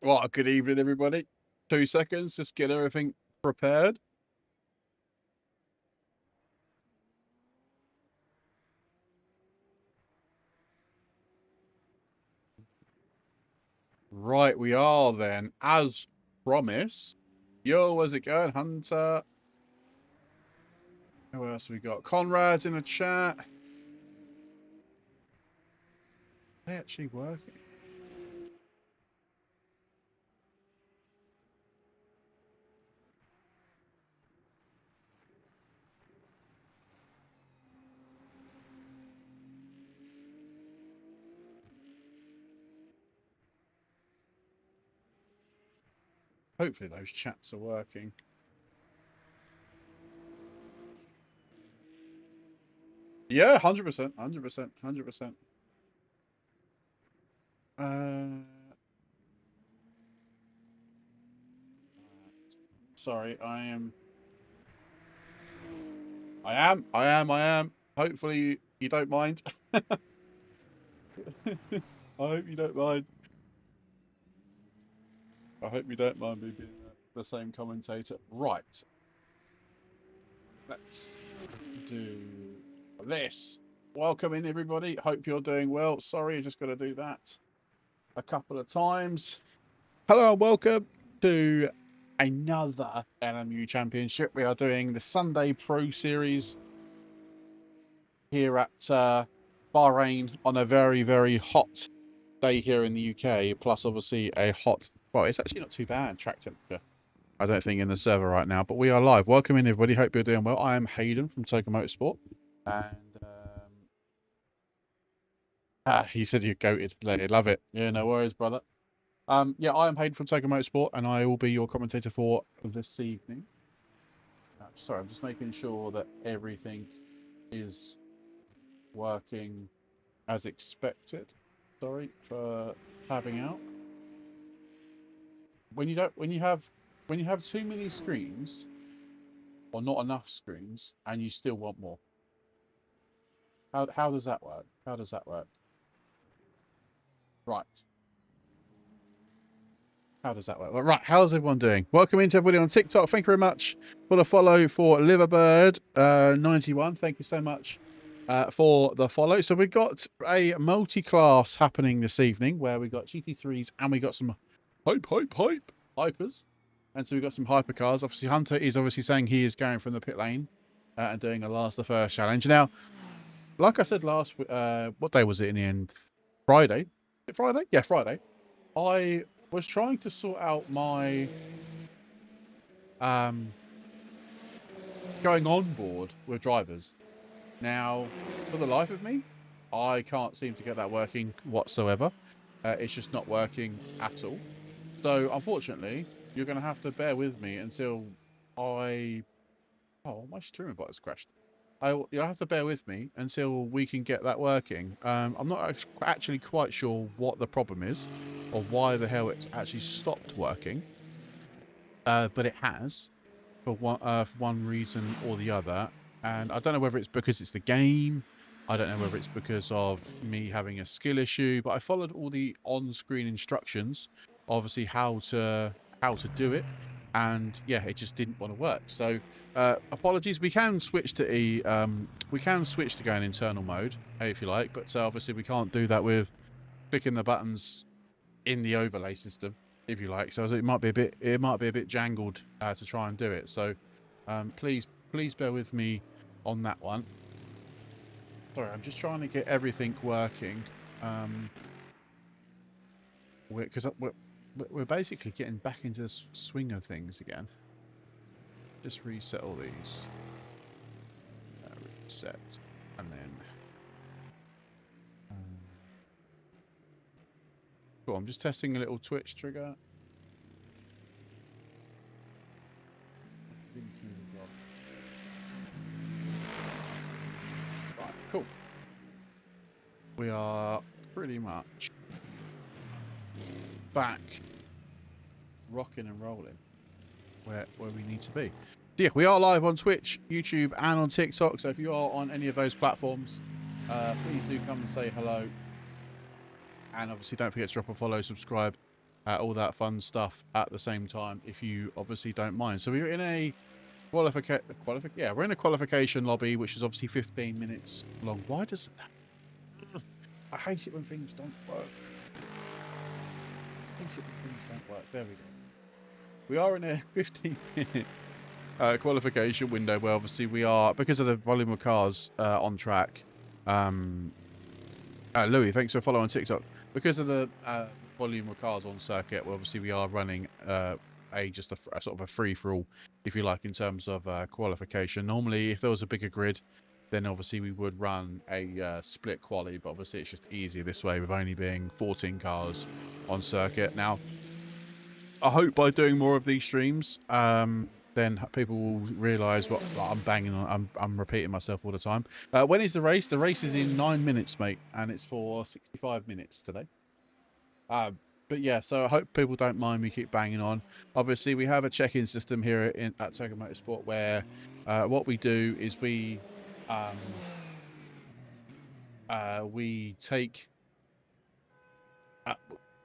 Well, good evening, everybody. 2 seconds, just get everything prepared. Right, we are then, as promised. Yo, how's it going, Hunter? Who else we got? Conrad's in the chat. They actually working? Hopefully those chats are working. Yeah, 100%, 100%, 100%. Sorry, I am. Hopefully you don't mind. I hope you don't mind. I hope you don't mind me being the same commentator. Right. Let's do this. Welcome in, everybody. Hope you're doing well. Sorry, just got to do that a couple of times. Hello and welcome to another LMU Championship. We are doing the Sunday Pro Series here at Bahrain on a very, very hot day here in the UK. Plus, obviously, a hot, well, it's actually not too bad track temperature, I don't think, in the server right now, but we are live. Welcome in, everybody. Hope you're doing well. I am Hayden from Token Motorsport. And he said you're goated. Love it. Yeah, no worries, brother. Yeah, I am Hayden from Token Motorsport, and I will be your commentator for this evening. Sorry, I'm just making sure that everything is working as expected. Sorry for having out. When you have too many screens, or not enough screens, and you still want more. How does that work? How does that work? Right. How does that work? Well, right. How's everyone doing? Welcome into everybody on TikTok. Thank you very much for the follow for Liverbird 91. Thank you so much for the follow. So we've got a multi-class happening this evening where we got GT3s and we got some hypers. And so we've got some hypercars. Obviously, Hunter is obviously saying he is going from the pit lane and doing a last the first challenge. Now, like I said last, what day was it in the end? Friday. Is it Friday? Yeah, Friday. I was trying to sort out my going on board with drivers. Now, for the life of me, I can't seem to get that working whatsoever. It's just not working at all. So, unfortunately, you're going to have to bear with me until I... Oh, my streamer bot has crashed. You'll have to bear with me until we can get that working. I'm not actually quite sure what the problem is or why the hell it's actually stopped working. But it has for one reason or the other. And I don't know whether it's because it's the game. I don't know whether it's because of me having a skill issue. But I followed all the on-screen instructions, obviously how to do it. And yeah, it just didn't want to work. So apologies. We can switch to going internal mode if you like, but obviously we can't do that with clicking the buttons in the overlay system, if you like. So it might be a bit jangled to try and do it. So please bear with me on that one. Sorry, I'm just trying to get everything working. Because we're basically getting back into the swing of things again. Just reset all these. Reset. And then... cool, I'm just testing a little Twitch trigger. Right, cool. We are pretty much back rocking and rolling where we need to be. So yeah, we are live on Twitch, YouTube, and on TikTok. So if you are on any of those platforms, please do come and say hello. And obviously, don't forget to drop a follow, subscribe, all that fun stuff at the same time, if you obviously don't mind. So we're in a we're in a qualification lobby, which is obviously 15 minutes long. Why does that? I hate it when things don't work. I hate it when things don't work. There we go. We are in a 15-minute qualification window where obviously we are, because of the volume of cars on track. Louis, thanks for following TikTok. Because of the volume of cars on circuit, well, obviously we are running just a sort of a free-for-all, if you like, in terms of qualification. Normally, if there was a bigger grid, then obviously we would run a split quali, but obviously it's just easier this way with only being 14 cars on circuit. Now, I hope by doing more of these streams, then people will realise what I'm banging on. I'm repeating myself all the time. When is the race? The race is in 9 minutes, mate, and it's for 65 minutes today. But yeah, so I hope people don't mind me keep banging on. Obviously, we have a check-in system here at Togo Motorsport where what we do is we take...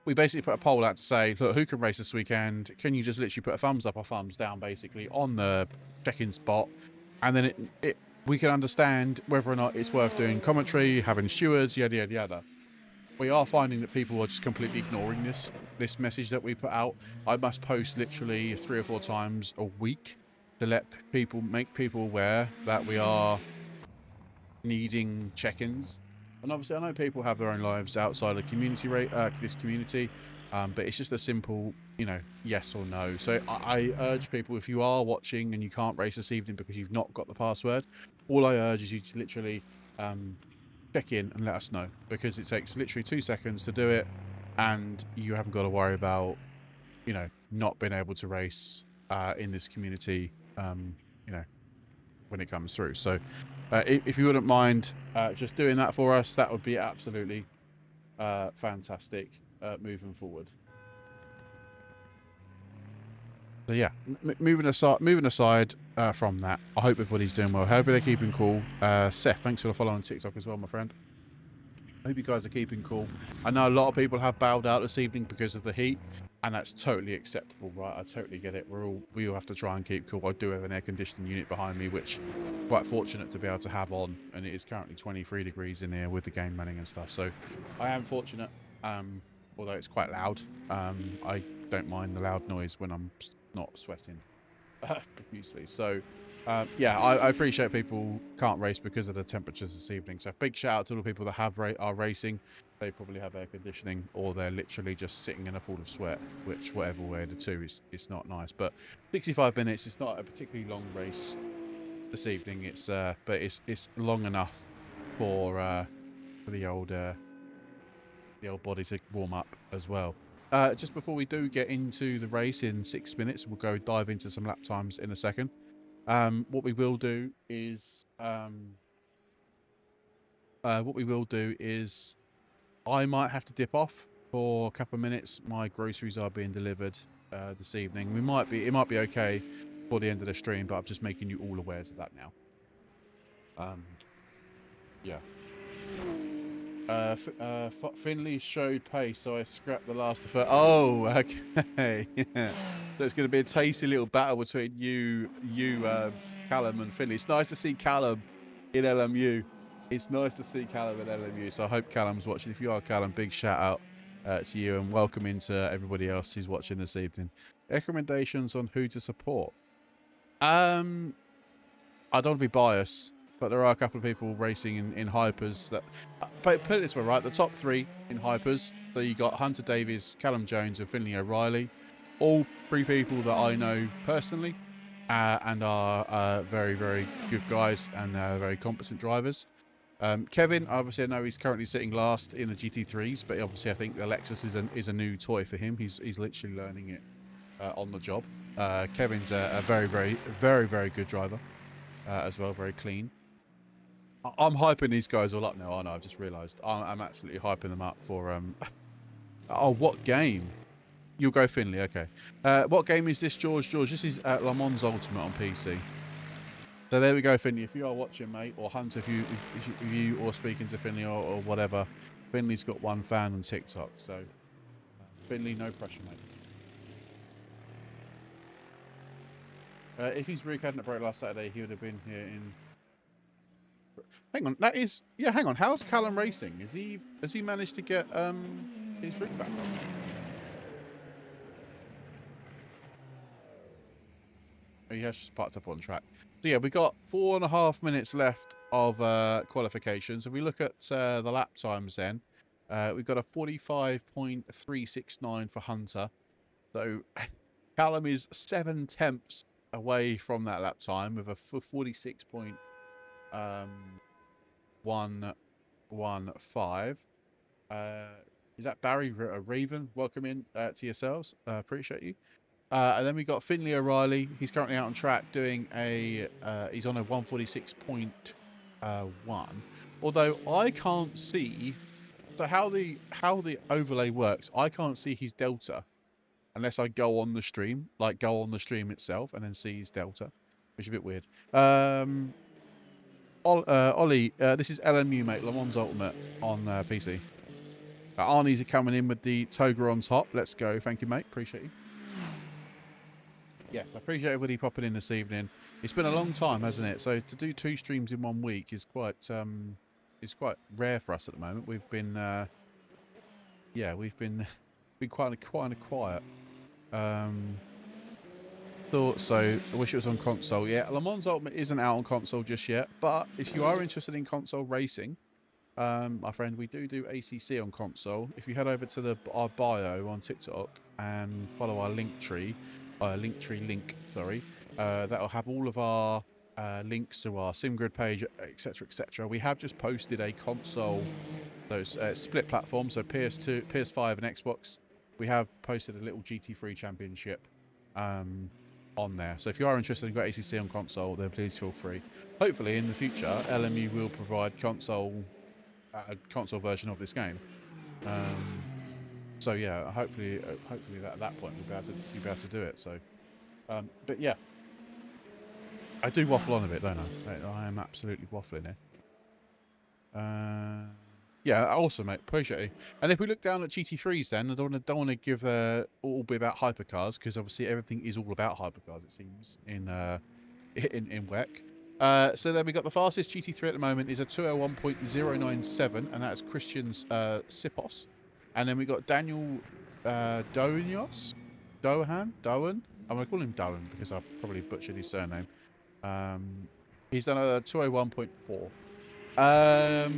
we basically put a poll out to say, look, who can race this weekend? Can you just literally put a thumbs up or thumbs down, basically, on the check-in spot? And then we can understand whether or not it's worth doing commentary, having stewards, yada, yada, yada. We are finding that people are just completely ignoring this message that we put out. I must post literally 3 or 4 times a week to make people aware that we are needing check-ins. And obviously, I know people have their own lives outside of this community, but it's just a simple, yes or no. So I urge people, if you are watching and you can't race this evening because you've not got the password, all I urge is you to literally check in and let us know, because it takes literally 2 seconds to do it, and you haven't got to worry about, not being able to race in this community, when it comes through. So if you wouldn't mind just doing that for us, that would be absolutely fantastic moving forward. So yeah, moving aside from that, I hope everybody's doing well. Hope they're keeping cool. Seth, thanks for the follow on TikTok as well, my friend. I hope you guys are keeping cool. I know a lot of people have bowed out this evening because of the heat, and that's totally acceptable, right? I totally get it. We all have to try and keep cool. I do have an air conditioning unit behind me, which I'm quite fortunate to be able to have on, and it is currently 23 degrees in here with the game running and stuff. So I am fortunate, although it's quite loud. I don't mind the loud noise when I'm not sweating profusely. So yeah, I appreciate people can't race because of the temperatures this evening. So big shout out to all the people that are racing. They probably have air conditioning, or they're literally just sitting in a pool of sweat, which whatever way the two is, it's not nice. But 65 minutes is not a particularly long race this evening. It's but it's long enough for the old body to warm up as well. Just before we do get into the race in 6 minutes, we'll go dive into some lap times in a second. What we will do is I might have to dip off for a couple of minutes. My groceries are being delivered this evening. It might be okay for the end of the stream, but I'm just making you all aware of that now. Yeah. Finley showed pace, so I scrapped the last of it. Oh, okay. Yeah. So it's going to be a tasty little battle between you, Callum, and Finley. It's nice to see Callum in LMU. It's nice to see Callum in LMU. So I hope Callum's watching. If you are Callum, big shout out to you, and welcome into everybody else who's watching this evening. Recommendations on who to support. I don't want to be biased, but there are a couple of people racing in hypers that... Put it this way, right? The top 3 in hypers. So you got Hunter Davies, Callum Jones, and Finley O'Reilly. All 3 people that I know personally and are very, very good guys and very competent drivers. Kevin, obviously I know he's currently sitting last in the GT3s, but obviously I think the Lexus is a new toy for him. He's literally learning it on the job. Kevin's a very, very, very, very good driver as well, very clean. I'm hyping these guys all up now, aren't I? I've just realised. I'm absolutely hyping them up for... Oh, what game? You'll go Finley, okay. What game is this, George? George, this is Le Mans Ultimate on PC. So there we go, Finley. If you are watching, mate, or Hunter, if you or speaking to Finley or whatever, Finley's got 1 fan on TikTok. So Finley, no pressure, mate. If his rig hadn't broke last Saturday, he would have been here in... Hang on, that is... Yeah, hang on. How's Callum racing? Has he managed to get his rig back on? He has just parked up on track. So yeah, we got 4.5 minutes left of qualifications. If we look at the lap times then, we've got a 45.369 for Hunter. So Callum is 7/10 away from that lap time with a 46.115. Is that Barry Raven? Welcome in to yourselves. Appreciate you. And then we got Finley O'Reilly. He's currently out on track doing a... he's on a 146.1. Although I can't see... So how the overlay works, I can't see his delta unless I go on the stream. Like, go on the stream itself and then see his delta, which is a bit weird. Ollie, this is LMU, mate. Le Mans Ultimate on PC. Arnie's are coming in with the toga on top. Let's go. Thank you, mate. Appreciate you. Yes, I appreciate everybody popping in this evening. It's been a long time, hasn't it? So to do 2 streams in 1 week is quite rare for us at the moment. We've been we've been quite quiet. Thought so. I wish it was on console. Yeah, Le Mans Ultimate isn't out on console just yet, but if you are interested in console racing, my friend, we do ACC on console. If you head over to our bio on TikTok and follow our Linktree link, that'll have all of our links to our SimGrid page, etc, etc. We have just posted a console, those split platforms, so PS2, PS5 and Xbox. We have posted a little GT3 championship on there. So if you are interested in ACC on console, then please feel free. Hopefully in the future, LMU will provide a console version of this game. So yeah, hopefully at that point we'll be able to do it. So, but yeah, I do waffle on a bit, don't I? I am absolutely waffling here. Yeah, awesome, mate. Appreciate it. And if we look down at GT3s, then I don't want to give all be about hypercars, because obviously everything is all about hypercars. It seems in WEC. So then we got the fastest GT3 at the moment is a 201.097, and that's Christian's Sipos. And then we got Daniel Dohan. I'm going to call him Dohan because I probably butchered his surname. He's done a 201.4.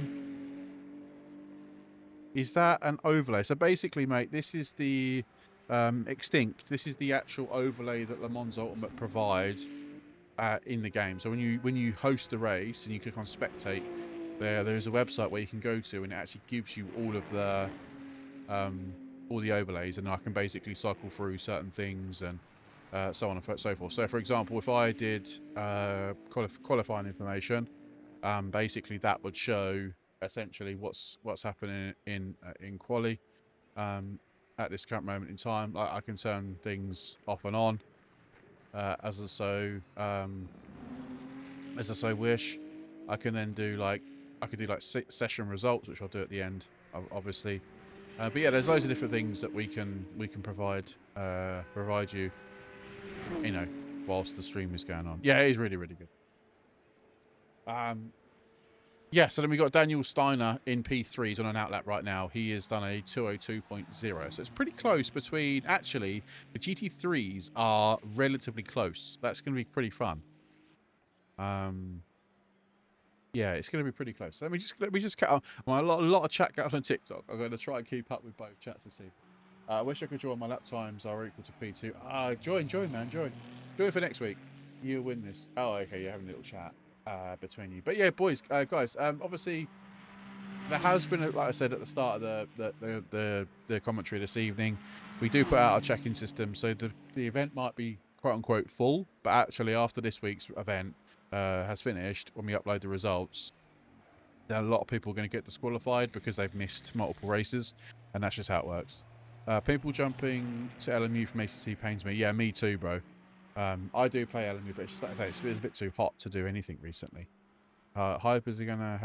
Is that an overlay? So basically, mate, this is the Extinct. This is the actual overlay that Le Mans Ultimate provides in the game. So when you host a race and you click on spectate, there's a website where you can go to, and it actually gives you all the overlays, and I can basically cycle through certain things and so on and so forth. So for example, if I did qualifying information, basically that would show essentially what's happening in quali at this current moment in time. Like, I can turn things off and on as I so wish. I can then do session results, which I'll do at the end, obviously. But yeah, there's loads of different things that we can provide you, whilst the stream is going on. Yeah, it is really, really good. Yeah, so then we got Daniel Steiner in P3. He's on an outlap right now. He has done a 202.0. So it's pretty close between... Actually, the GT3s are relatively close. That's going to be pretty fun. Yeah, it's going to be pretty close. So let me just cut on. A lot of chat going on TikTok. I'm going to try and keep up with both chats to see. I wish I could join. My lap times are equal to P2. Join, man, join. Do it for next week. You'll win this. Oh, okay, you're having a little chat between you. But yeah, boys, guys, obviously there has been, like I said at the start of the commentary this evening, we do put out a check-in system, so the event might be quote-unquote full, but actually after this week's event has finished, when we upload the results, a lot of people are going to get disqualified because they've missed multiple races, and that's just how it works. People jumping to LMU from ACC pains me. Yeah, me too, bro. I do play LMU, but it's just like I say, it's been a bit too hot to do anything recently. Hypers are gonna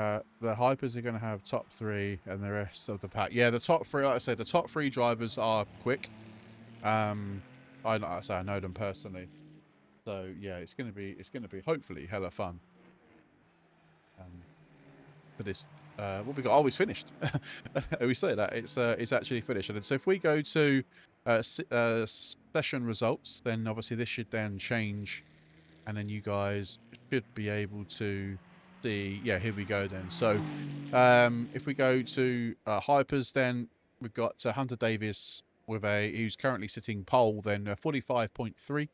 have top 3, and the rest of the pack. Yeah, the top 3. Like I said, the top 3 drivers are quick. Like I say, I know them personally, so yeah, it's gonna be hopefully hella fun. For this, what we got? Oh, it's finished. We say that it's actually finished. And so if we go to session results, then obviously this should then change, and then you guys should be able to see. Yeah, here we go then. So if we go to hypers, then we've got Hunter Davis with who's currently sitting pole, then 45.3.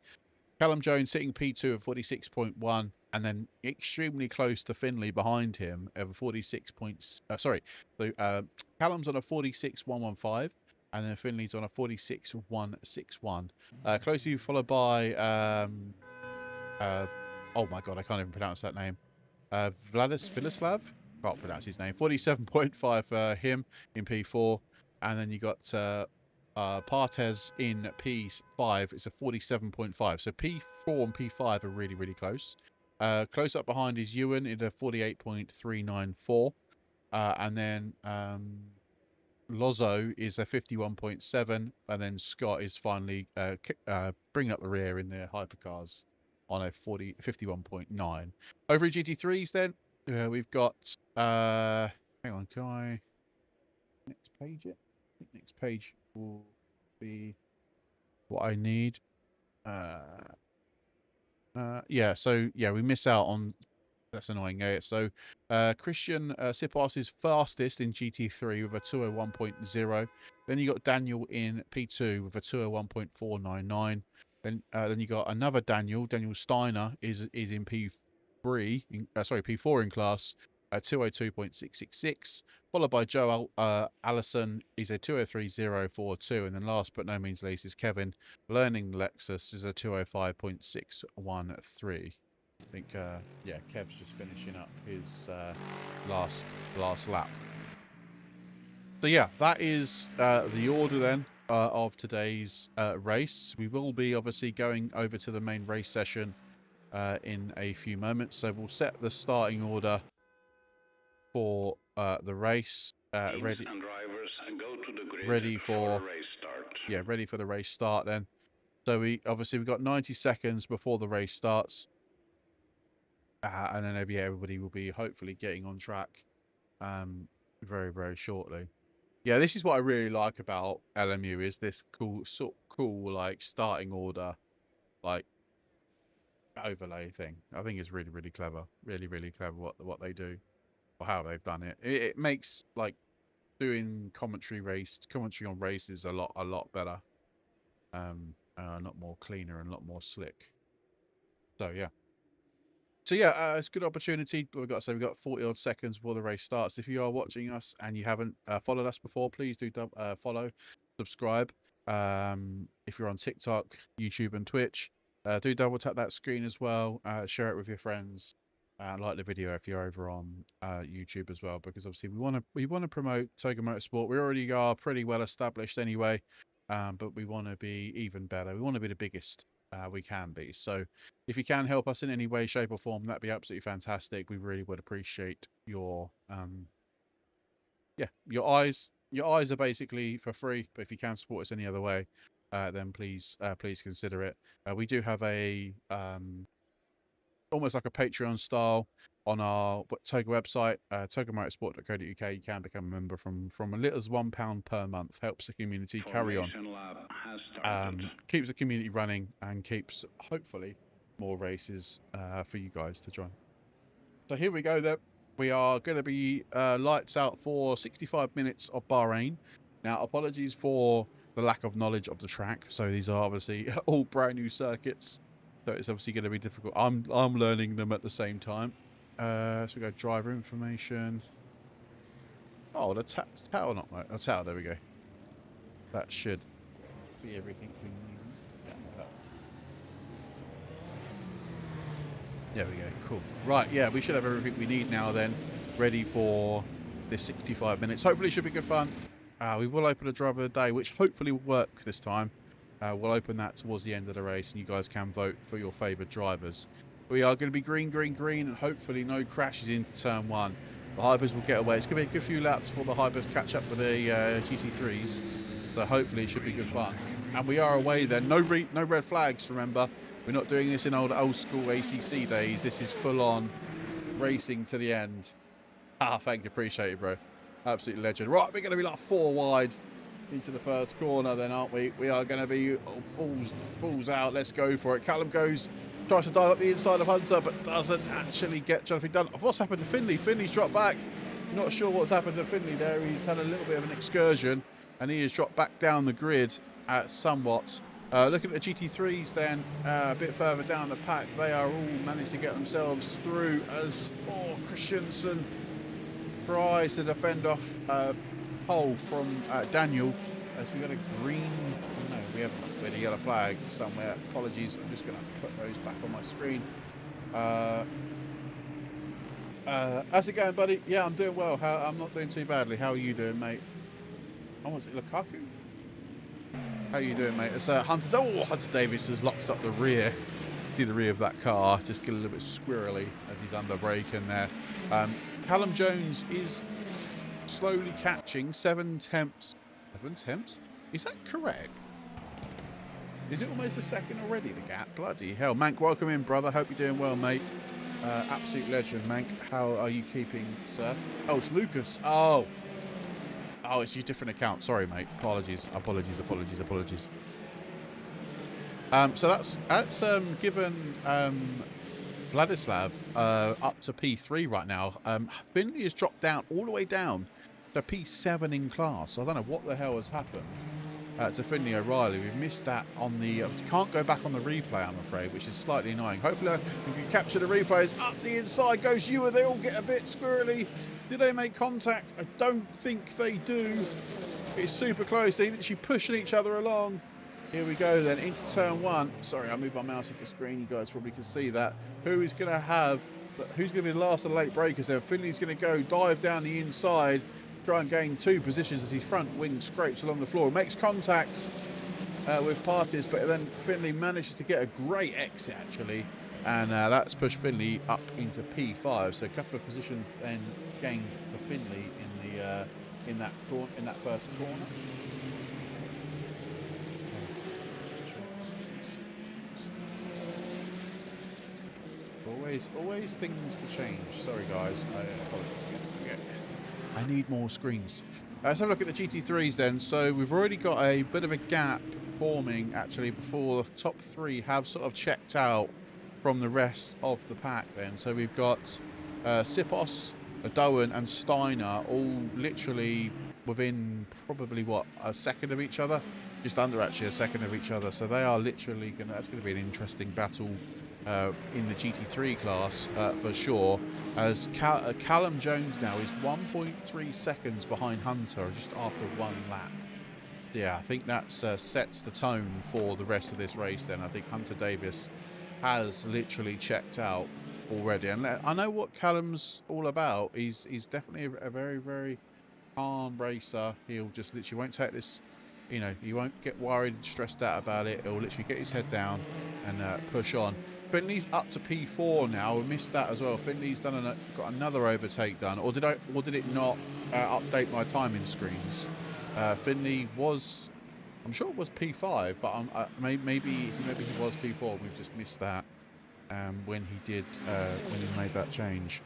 Callum Jones sitting P2 at 46.1, and then extremely close to Finley behind him at 46 points. Sorry, so Callum's on a 46.115, and then Finley's on a 46.161. Closely followed by oh my god, I can't even pronounce that name. Vladislav, can't pronounce his name. 47.5 for him in P4, and then you got Partez in P5. It's a 47.5. So P4 and P5 are really, really close. Close up behind is Ewan in a 48.394, and then Lozo is a 51.7, and then Scott is finally bringing up the rear in their hypercars on a 51.9. Over in GT3s then, we've got, hang on, can I, next page it? I think next page will be what I need. Yeah, so, yeah, we miss out on, that's annoying. So, Christian Sipas is fastest in GT3 with a 201.0. Then you got Daniel in P2 with a 201.499. Then you got another Daniel Steiner is in P4 in class at 202.666, followed by Joe Allison is a 203.042, and then last but no means least is Kevin learning Lexus is a 205.613. I think yeah, Kev's just finishing up his last lap. So yeah, that is the order then of today's race. We will be obviously going over to the main race session in a few moments. So we'll set the starting order for the race. Ready for race start. Yeah, ready for the race start then. So we've got 90 seconds before the race starts. And then everybody will be hopefully getting on track very, very shortly. Yeah, this is what I really like about LMU, is this cool like starting order, like overlay thing. I think it's really, really clever. Really, really clever what they do, or how they've done it. It makes like doing commentary on races a lot better, a lot more cleaner and a lot more slick. So yeah. So yeah, it's a good opportunity. We've got 40 odd seconds before the race starts. If you are watching us and you haven't followed us before, please do follow, subscribe. If you're on TikTok, YouTube, and Twitch, do double tap that screen as well. Share it with your friends. Like the video if you're over on YouTube as well, because obviously we want to promote Toga Motorsport. We already are pretty well established anyway, but we want to be even better. We want to be the biggest we can be. So if you can help us in any way, shape, or form, that'd be absolutely fantastic. We really would appreciate your your eyes. Your eyes are basically for free, but if you can support us any other way, then please consider it. We do have a almost like a Patreon style on our Toga website, togamotorsport.co.uk. You can become a member from as little as £1 per month. Helps the community carry on, keeps the community running, and keeps hopefully more races for you guys to join. So here we go then. We are going to be lights out for 65 minutes of Bahrain. Now, apologies for the lack of knowledge of the track. So these are obviously all brand new circuits. So it's obviously going to be difficult. I'm learning them at the same time. So we go driver information. Oh, the tower, not right. Oh, tower, there we go. That should be everything we need. Yeah, there we go. Cool. Right, yeah, we should have everything we need now then. Ready for this 65 minutes. Hopefully it should be good fun. We will open a driver of the day, which hopefully will work this time. We'll open that towards the end of the race, and you guys can vote for your favourite drivers. We are going to be green, green, green, and hopefully no crashes into turn 1. The hypers will get away. It's going to be a good few laps before the hypers catch up with the GT3s. So hopefully it should be good fun. And we are away then. No red flags, remember. We're not doing this in old school ACC days. This is full on racing to the end. Ah, thank you. Appreciate it, bro. Absolute legend. Right, we're going to be like 4 wide into the first corner then, aren't we? We are going to be balls out. Let's go for it. Callum tries to dive up the inside of Hunter, but doesn't actually get anything done. What's happened to Finley? Finley's dropped back. Not sure what's happened to Finley there. He's had a little bit of an excursion, and he has dropped back down the grid somewhat. Looking at the GT3s then, a bit further down the pack, they are all managed to get themselves through as Christensen tries to defend off pole from Daniel as we got a green. No, we have a yellow flag somewhere. Apologies, I'm just going to put those back on my screen. How's it going, buddy? Yeah, I'm doing well. I'm not doing too badly. How are you doing, mate? Oh, was it Lukaku? How are you doing, mate? It's Hunter. Oh, Hunter Davis has locked up the rear. See the rear of that car. Just get a little bit squirrely as he's under braking there. Callum Jones is slowly catching 7 tenths. 7 tenths? Is that correct? Is it almost a second already, the gap? Bloody hell. Mank, welcome in, brother. Hope you're doing well, mate. Absolute legend, Mank. How are you keeping, sir? Oh, it's Lucas. Oh, it's your different account. Sorry, mate. Apologies. So that's given Vladislav up to P3 right now. Finley has dropped down all the way down to P7 in class. So I don't know what the hell has happened to Finley O'Reilly. We've missed that on the... can't go back on the replay, I'm afraid, which is slightly annoying. Hopefully we can capture the replays. Up the inside goes Ewan. They all get a bit squirrely. Did they make contact? I don't think they do. It's super close. They're literally pushing each other along. Here we go then, into turn 1. Sorry, I moved my mouse off the screen. You guys probably can see that. Who's going to be the last of the late breakers there? Finley's going to go dive down the inside, try and gain 2 positions as his front wing scrapes along the floor. Makes contact with Partis, but then Finley manages to get a great exit, actually. And that's pushed Finley up into P5. So a couple of positions then gained for Finley in that first corner. Always things to change. Sorry, guys. I need more screens. Let's have a look at the GT3s then. So we've already got a bit of a gap forming, actually, before the top 3 have sort of checked out from the rest of the pack then. So we've got Sipos, Doan and Steiner all literally within probably, what, a second of each other? Just under, actually, a second of each other. So they are literally that's going to be an interesting battle in the GT3 class for sure, as Callum Jones now is 1.3 seconds behind Hunter just after 1 lap. Yeah, I think that sets the tone for the rest of this race then. I think Hunter Davis has literally checked out already, and I know what Callum's all about. He's definitely a very, very calm racer. He'll just literally won't take this, you know, he won't get worried and stressed out about it. He'll literally get his head down and push on. Finley's up to P4 now. We missed that as well. Finley's got another overtake done, or did it not update my timing screens? Finley was, I'm sure it was P5, but maybe he was P4. We've just missed that when he made that change.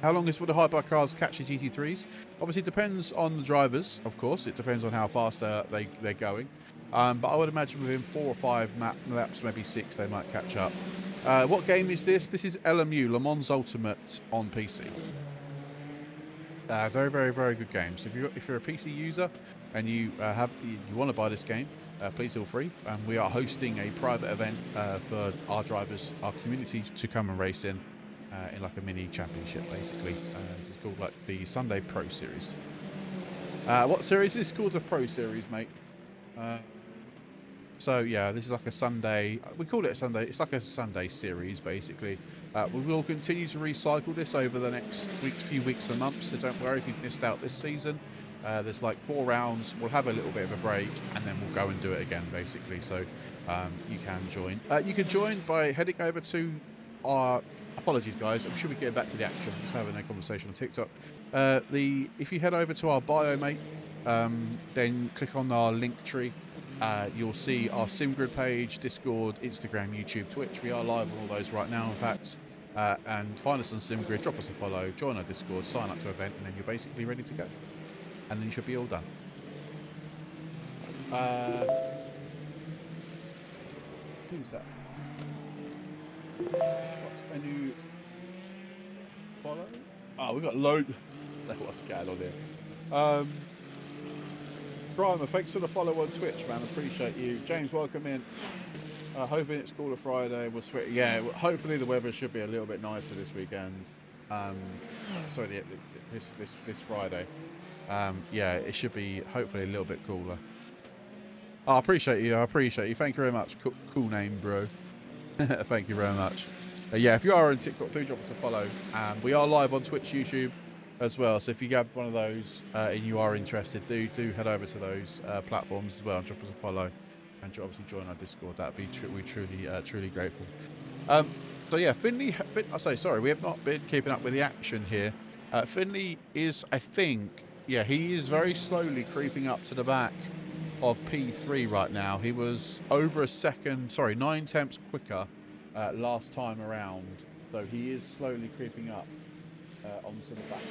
How long is for the hyper cars catch the GT3s? Obviously, it depends on the drivers. Of course, it depends on how fast they're going. But I would imagine within 4 or 5 laps, maybe 6, they might catch up. What game is this? This is LMU, Le Mans Ultimate on PC. Very, very, very good game. So if you're a PC user and you want to buy this game, please feel free. We are hosting a private event for our drivers, our community, to come and race in like a mini championship, basically. This is called like the Sunday Pro Series. What series is this called? The Pro Series, mate. So yeah, this is like a Sunday. We call it a Sunday. It's like a Sunday series, basically. We will continue to recycle this over the next few weeks and months. So don't worry if you've missed out this season. There's like 4 rounds. We'll have a little bit of a break, and then we'll go and do it again, basically. So you can join. You can join by heading over to our... Apologies, guys. I'm sure we get back to the action. Just having a conversation on TikTok. If you head over to our bio, mate, then click on our link tree. You'll see our SimGrid page, Discord, Instagram, YouTube, Twitch. We are live on all those right now, in fact. And find us on SimGrid, drop us a follow, join our Discord, sign up to an event, and then you're basically ready to go. And then you should be all done. Who's that? What's a new follow? Oh, we've got loads. What's going on here? Grimer, thanks for the follow on Twitch, man. Appreciate you. James, welcome in. Hoping it's cooler Friday. Yeah, hopefully the weather should be a little bit nicer this weekend. Sorry, this Friday. Yeah, it should be hopefully a little bit cooler. Oh, I appreciate you. Thank you very much. Cool name, bro. Thank you very much. Yeah, if you are on TikTok, do drop us a follow. We are live on Twitch, YouTube as well. So if you get one of those and you are interested, do head over to those platforms as well and drop us a follow. And obviously join our Discord. That'd be truly grateful. So yeah, Finley. Sorry, we have not been keeping up with the action here. Finley is, I think, yeah, he is very slowly creeping up to the back of P3 right now. He was over 9 tenths quicker last time around. So he is slowly creeping up onto the back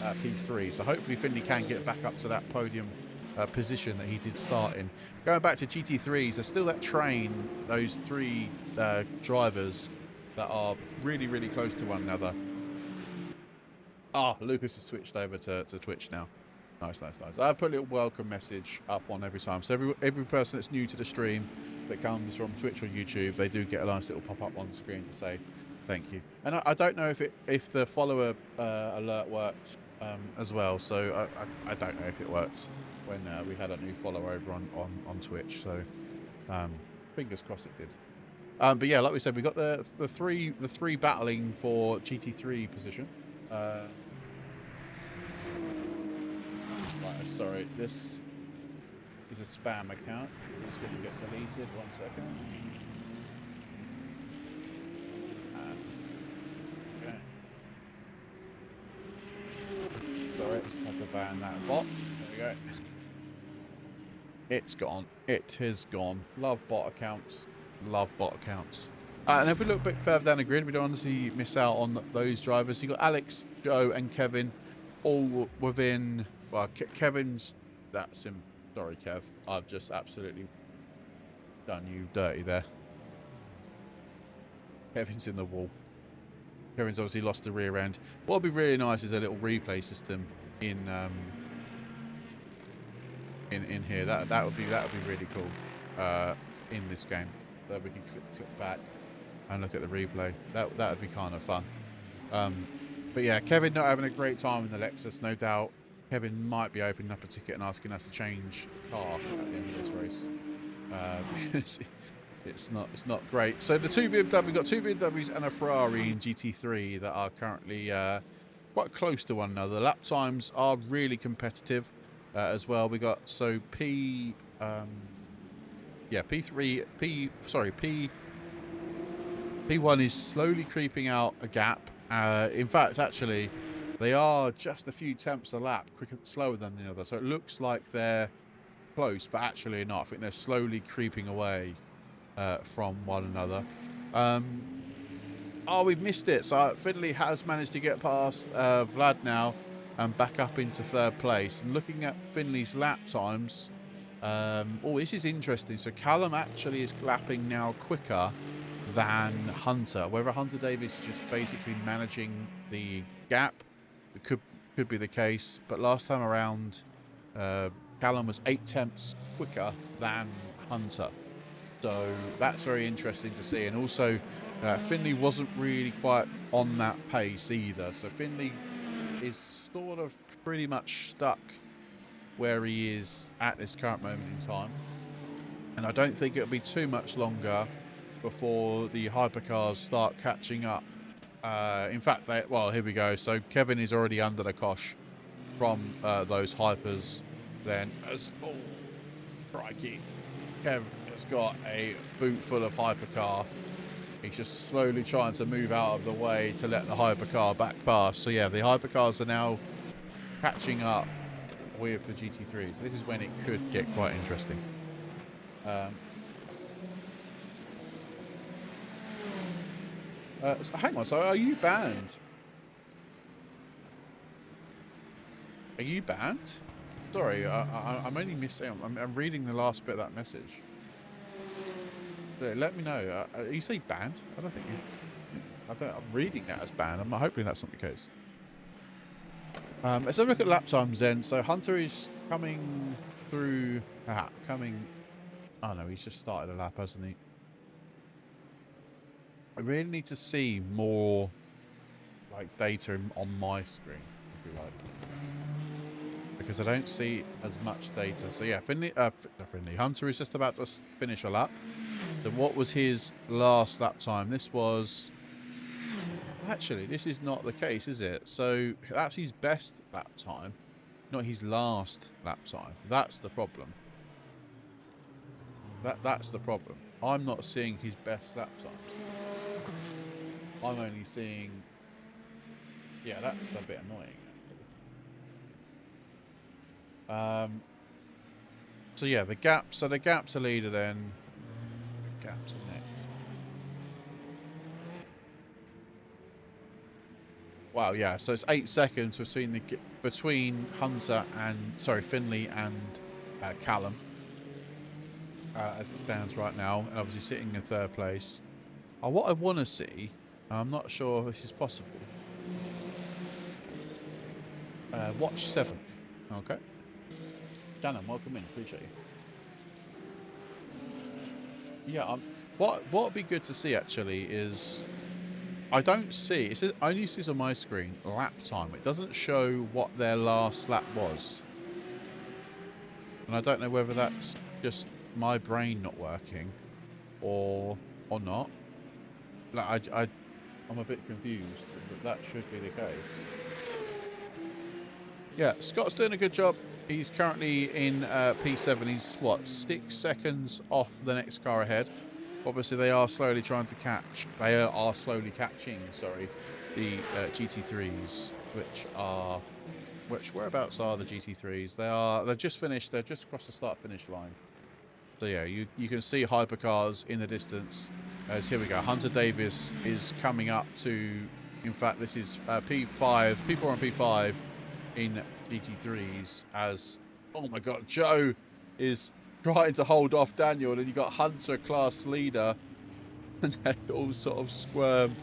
of P3. So hopefully Finley can get back up to that podium position that he did start in. Going back to GT3s, there's still that train, those 3 drivers that are really, really close to one another. Ah, Lucas has switched over to Twitch now. Nice. I put a little welcome message up on every time. So every person that's new to the stream that comes from Twitch or YouTube, they do get a nice little pop-up on the screen to say thank you. And I don't know if the follower alert worked as well. So I don't know if it worked when we had a new follower over on Twitch. So fingers crossed it did. But yeah, like we said, we got the three battling for GT3 position. Right, sorry, this is a spam account. It's going to get deleted. 1 second. Okay. Sorry, just have to ban that bot. There we go. It's gone. It has gone. Love bot accounts. And if we look a bit further down the grid, we don't honestly miss out on those drivers. You got Alex, Joe, and Kevin, all within. Well, Kevin's. That's him. Sorry, Kev. I've just absolutely done you dirty there. Kevin's in the wall. Kevin's obviously lost the rear end. What would be really nice is a little replay system in here. That would be really cool in this game. So we can click back and look at the replay. That would be kind of fun. But yeah, Kevin not having a great time in the Lexus, no doubt. Kevin might be opening up a ticket and asking us to change car at the end of this race. It's not great. So the we've got 2 BMWs and a Ferrari in GT3 that are currently quite close to one another. Lap times are really competitive as well. We got P1 is slowly creeping out a gap. In fact, actually, they are just a few tenths a lap slower than the other. So it looks like they're close, but actually not. I think they're slowly creeping away from one another. Oh, we've missed it. So Finley has managed to get past Vlad now and back up into 3rd place. And looking at Finley's lap times, oh, this is interesting. So Callum actually is lapping now quicker than Hunter. Whether Hunter Davis is just basically managing the gap, it could be the case. But last time around, Callum was 8 tenths quicker than Hunter. So that's very interesting to see. And also, Finley wasn't really quite on that pace either. So Finley is sort of pretty much stuck where he is at this current moment in time. And I don't think it'll be too much longer before the hypercars start catching up. In fact, well, here we go. So Kevin is already under the cosh. from those hypers, then as oh crikey, Kev has got a boot full of hypercar. He's just slowly trying to move out of the way to let the hypercar back past. So yeah, the hypercars are now catching up with the GT3. So this is when it could get quite interesting. So hang on, so are you banned? Are you banned? Sorry, I'm only missing. I'm reading the last bit of that message. Let me know. You say banned? I don't think you. I'm reading that as banned. I'm hoping that's not the case. Let's have a look at lap times then. So Hunter is coming through. Oh no, he's just started a lap, hasn't he? I really need to see more like data on my screen, if you like, because I don't see as much data. So yeah, Hunter is just about to finish a lap. So what was his last lap time? This was actually, this is not the case, is it? So that's his best lap time, not his last lap time. That's the problem. That's the problem. I'm not seeing his best lap times. I'm only seeing... Yeah, that's a bit annoying. So yeah, the gap's a leader then. The gap's a next. Wow, yeah. So it's 8 seconds between Hunter and Finley and Callum, as it stands right now, and obviously sitting in third place. What I want to see, and I'm not sure if this is possible. Watch 7th. Okay. Shannon, welcome in. Appreciate you. Yeah. What would be good to see actually is, I don't see. It only says on my screen lap time. It doesn't show what their last lap was, and I don't know whether that's just my brain not working, or not. Like I'm a bit confused, but that should be the case. Yeah, Scott's doing a good job. He's currently in P7. He's, what, 6 seconds off the next car ahead. Obviously, they are slowly trying to catch. They are slowly catching, sorry, the GT3s, which whereabouts are the GT3s? They've just finished. They've just crossed the start-finish line. So yeah, you can see hypercars in the distance. Here we go. Hunter Davis is coming up to. In fact, this is P4 and P5 in GT3s. As oh my God, Joe is trying to hold off Daniel, and you got Hunter class leader, and they all sort of squirm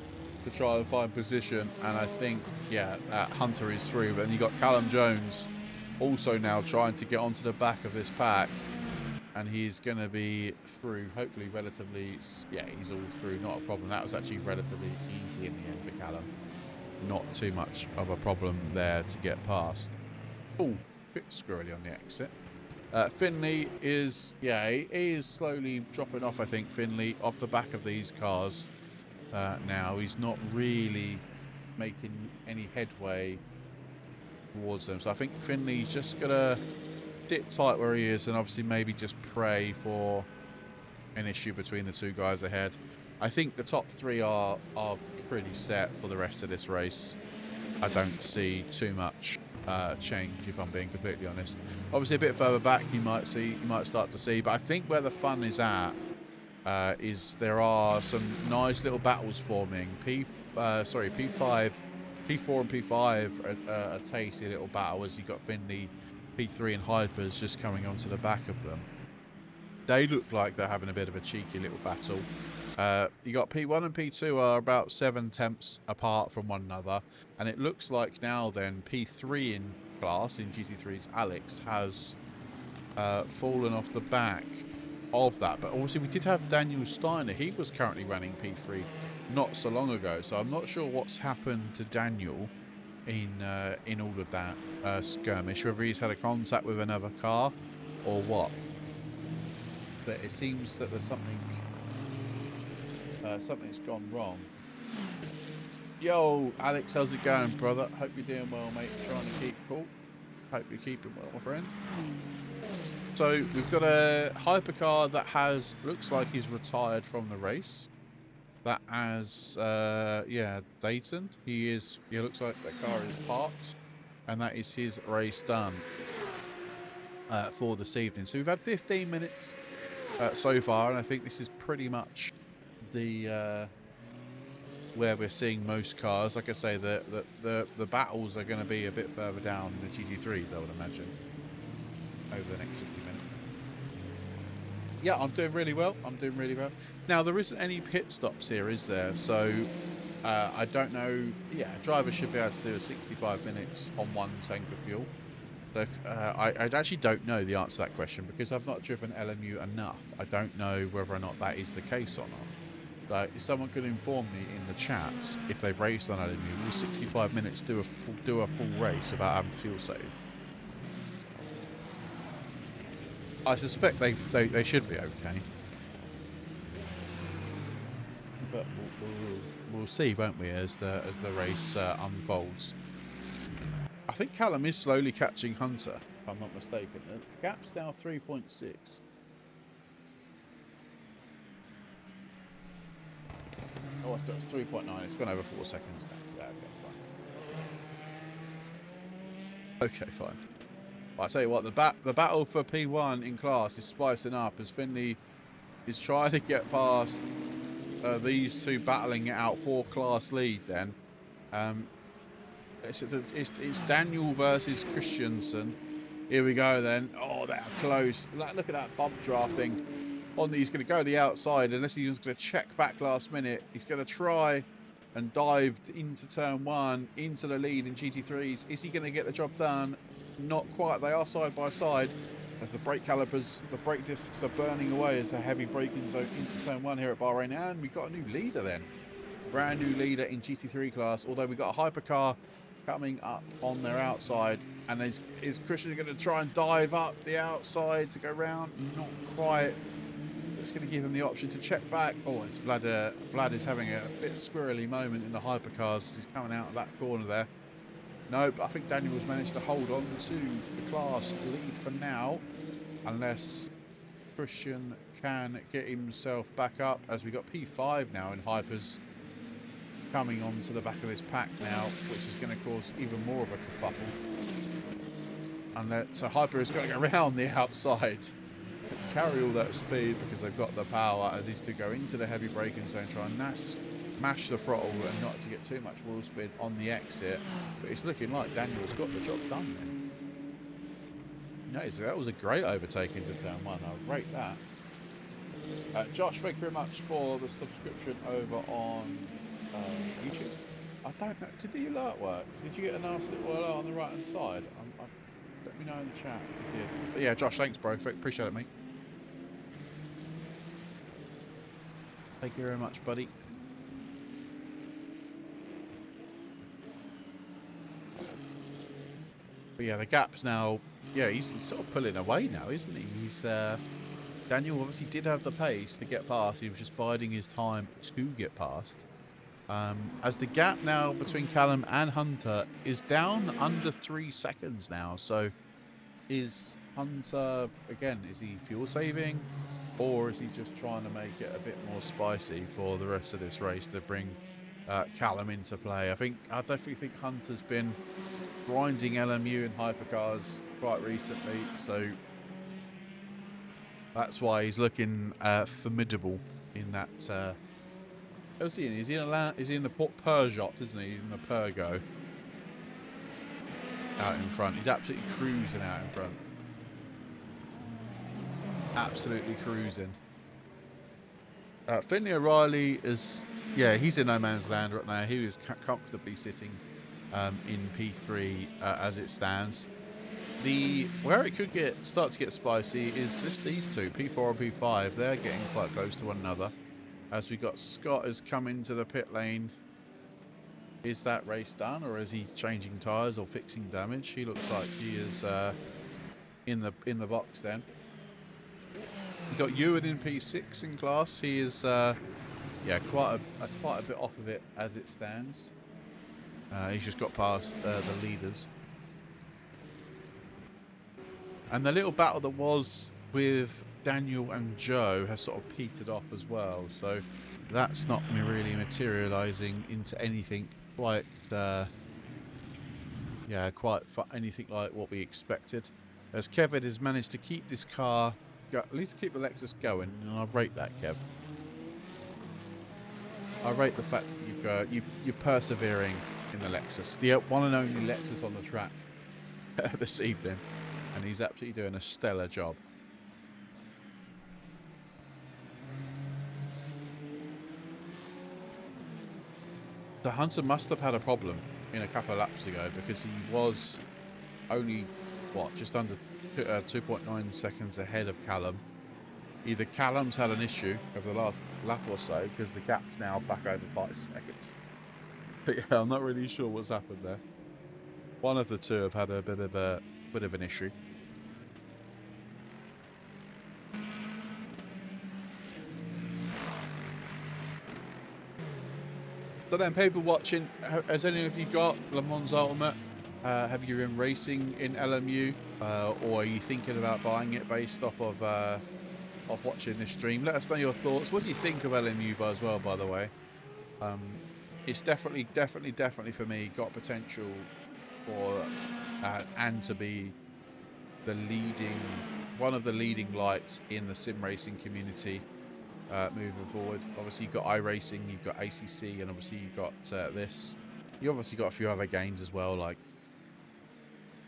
to try and find position. And I think Hunter is through, but then you got Callum Jones also now trying to get onto the back of this pack. And he's going to be through, hopefully relatively... Yeah, he's all through, not a problem. That was actually relatively easy in the end for Callum. Not too much of a problem there to get past. Oh, bit squirrely on the exit. Finley is... Yeah, he is slowly dropping off, I think, Finley, off the back of these cars now. He's not really making any headway towards them. So I think Finley's just going to... sit tight where he is, and obviously maybe just pray for an issue between the two guys ahead. I think the top 3 are pretty set for the rest of this race. I don't see too much change, if I'm being completely honest. Obviously a bit further back you might start to see, but I think where the fun is at is there are some nice little battles forming. P4 and P5 a tasty little battle, as you got Finley, P3 and Hypers just coming onto the back of them. They look like they're having a bit of a cheeky little battle. You got P1 and P2 are about 7 tenths apart from one another, and it looks like now then P3 in class in GT3's Alex has fallen off the back of that. But obviously we did have Daniel Steiner. He was currently running P3 not so long ago, so I'm not sure what's happened to Daniel in all of that skirmish, whether he's had a contact with another car or what. But it seems that there's something's gone wrong. Yo, Alex, how's it going, brother? Hope you're doing well, mate. Trying to keep cool. Hope you're keeping well, my friend. So we've got a hypercar that looks like he's retired from the race. That has, yeah, Dayton. He looks like that car is parked, and that is his race done for this evening. So we've had 15 minutes so far, and I think this is pretty much the where we're seeing most cars. Like I say, the battles are going to be a bit further down in the GT3s, I would imagine, over the next 50 minutes. Yeah, I'm doing really well. I'm doing really well. Now, there isn't any pit stops here, is there? So, I don't know. Yeah, a driver should be able to do a 65 minutes on one tank of fuel. So, I actually don't know the answer to that question because I've not driven LMU enough. I don't know whether or not that is the case or not. So, if someone could inform me in the chats if they've raced on LMU, will 65 minutes do a full race without having to fuel save? I suspect they should be okay, but we'll see, won't we, as the race unfolds. I think Callum is slowly catching Hunter, if I'm not mistaken. The gap's now 3.6. Oh, it's 3.9. It's gone over 4 seconds now. Yeah, okay, fine. But I tell you what, the battle for P1 in class is spicing up as Finley is trying to get past these two battling it out for class lead. Then it's Daniel versus Christensen. Here we go then. Oh, they're close. Look at that bump drafting. He's going to go to the outside unless he's going to check back last minute. He's going to try and dive into turn 1, into the lead in GT3s. Is he going to get the job done? Not quite. They are side by side as the brake calipers, the brake discs are burning away as a heavy braking zone into turn 1 here at Bahrain. And we've got a new leader then. Brand new leader in GT3 class, although we've got a hypercar coming up on their outside. And is Christian going to try and dive up the outside to go round? Not quite. It's going to give him the option to check back. Oh, it's Vlad is having a bit squirrely moment in the hypercars. He's coming out of that corner there. No, but I think Daniel has managed to hold on to the class lead for now, unless Christian can get himself back up, as we got P5 now in hypers coming onto the back of this pack now, which is going to cause even more of a kerfuffle. So hyper is going to go around the outside, carry all that speed because they've got the power as these two go into the heavy braking zone, try and mash the throttle and not to get too much wheel speed on the exit. But it's looking like Daniel's got the job done then. No, so that was a great overtake into turn 1. I'll rate that. Josh, thank you very much for the subscription over on YouTube. I don't know, did the alert work? Did you get a nice little alert on the right hand side? Let me know in the chat if you did. But yeah, Josh, thanks bro, appreciate it mate. Thank you very much buddy. But yeah, the gap's now, yeah, he's sort of pulling away now, isn't he? Daniel obviously did have the pace to get past. He was just biding his time to get past. As the gap now between Callum and Hunter is down under 3 seconds now. So is Hunter, again, is he fuel saving? Or is he just trying to make it a bit more spicy for the rest of this race to bring Callum into play? I definitely think Hunter's been grinding LMU in hypercars quite recently, so that's why he's looking formidable in that. What's he in? Is he in the Peugeot, isn't he? He's in the Pergo out in front. He's absolutely cruising out in front. Absolutely cruising. Finley O'Reilly is, yeah, he's in no man's land right now. He is comfortably sitting in P3 as it stands. Where it could start to get spicy is these two, P4 and P5. They're getting quite close to one another. As we got Scott has come into the pit lane. Is that race done, or is he changing tyres or fixing damage? He looks like he is in the box then. We got Ewan in P6 in class. He is yeah, quite a bit off of it as it stands. He's just got past the leaders. And the little battle that was with Daniel and Joe has sort of petered off as well. So that's not me really materialising into anything quite, yeah, quite anything like what we expected. As Kevin has managed to keep this car, at least keep the Lexus going, and I rate that, Kev. I rate the fact that you're persevering in the Lexus, the one and only Lexus on the track this evening, and he's absolutely doing a stellar job. The Hunter must have had a problem in a couple of laps ago, because he was only, what, just under 2.9 seconds ahead of Callum. Either Callum's had an issue over the last lap or so, because the gap's now back over 5 seconds. But yeah, I'm not really sure what's happened there. One of the two have had a bit of an issue. So then, people watching, has any of you got Le Mans Ultimate? Have you been racing in LMU, or are you thinking about buying it based off of watching this stream? Let us know your thoughts. What do you think of LMU as well, by the way? It's definitely for me got potential for and to be one of the leading lights in the sim racing community moving forward. Obviously you've got iRacing, you've got ACC, and obviously you've got this. You obviously got a few other games as well, like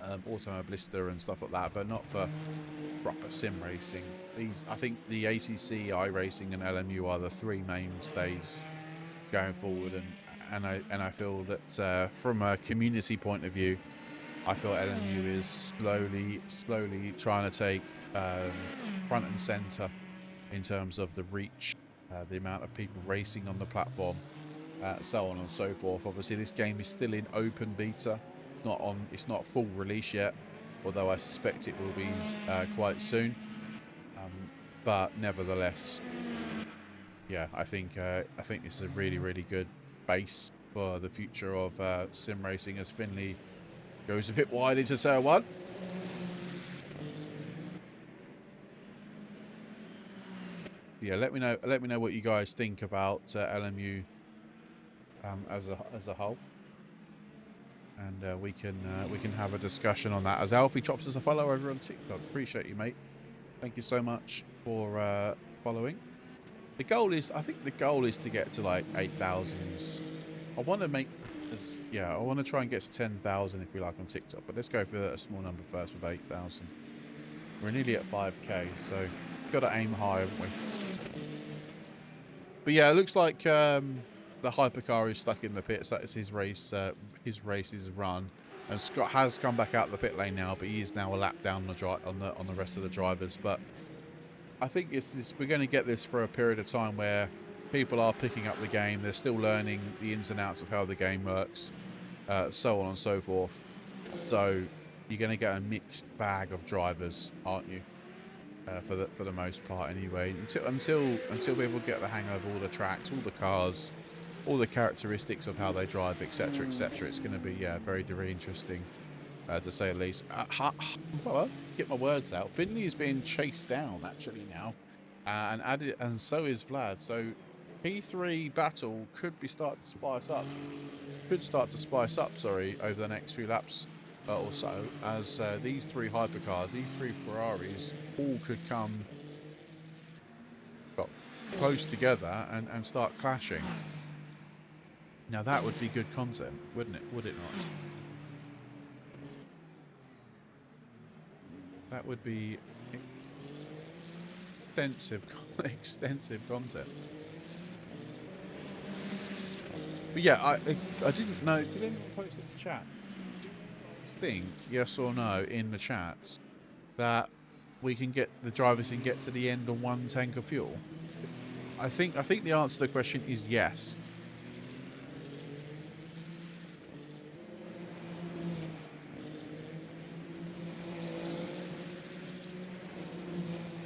Automobilista and stuff like that, but not for proper sim racing. I think the ACC, iRacing, and LMU are the three mainstays going forward, and I feel that from a community point of view, I feel LMU is slowly trying to take front and center in terms of the reach, the amount of people racing on the platform, so on and so forth. Obviously, this game is still in open beta, it's not full release yet, although I suspect it will be quite soon. But nevertheless, yeah, I think this is a really good base for the future of sim racing, as Finley goes a bit wide into turn one. Yeah, let me know what you guys think about LMU as a whole, and we can have a discussion on that. As Alfie chops us a follow over on TikTok, appreciate you, mate. Thank you so much for following. The goal is, I think the goal is to get to like 8,000. I want to make this, yeah, I want to try and get to 10,000 if we like on TikTok, but let's go for a small number first with 8,000. We're nearly at 5k, so got to aim high, haven't we? But yeah, it looks like the hypercar is stuck in the pits. That is his race. His race is run, and Scott has come back out the pit lane now, but he is now a lap down on the rest of the drivers. But I think we're going to get this for a period of time where people are picking up the game. They're still learning the ins and outs of how the game works, so on and so forth. So you're going to get a mixed bag of drivers, aren't you? For the most part, anyway. Until people get the hang of all the tracks, all the cars, all the characteristics of how they drive, etc., etc. It's going to be very interesting, to say the least. Well, get my words out. Finley is being chased down actually now, and so is Vlad. So P3 battle could start to spice up. Sorry, over the next few laps. Or so, as these three hypercars, these three Ferraris, all could come close together and start clashing. Now that would be good content, wouldn't it? Would it not? That would be extensive content. But yeah, I didn't know. Did anyone post in the chat? Think yes or no in the chats that the drivers can get to the end on one tank of fuel? I think the answer to the question is yes.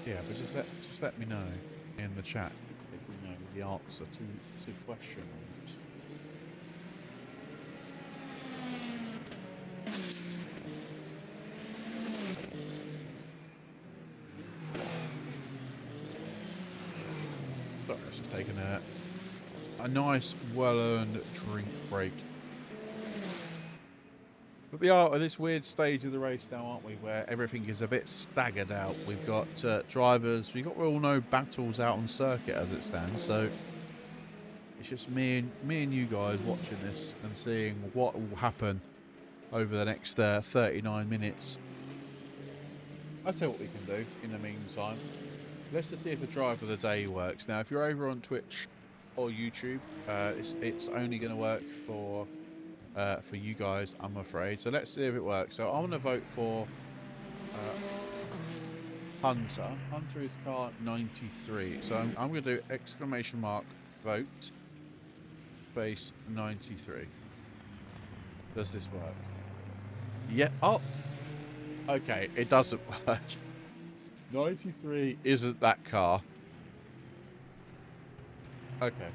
Yeah, but just let me know in the chat if you know the answer to the question. Sorry, I was just taking a nice, well-earned drink break. But we are at this weird stage of the race now, aren't we, where everything is a bit staggered out. We've got drivers, we've got all no battles out on circuit as it stands, so it's just me and you guys watching this and seeing what will happen over the next 39 minutes. I'll tell you what we can do in the meantime. Let's just see if the drive of the day works. Now, if you're over on Twitch or YouTube, it's only going to work for you guys, I'm afraid. So let's see if it works. So I want to vote for Hunter. Hunter is car 93. So I'm going to do exclamation mark vote space 93. Does this work? Yeah. Oh. Okay, it doesn't work. 93 isn't that car. Okay.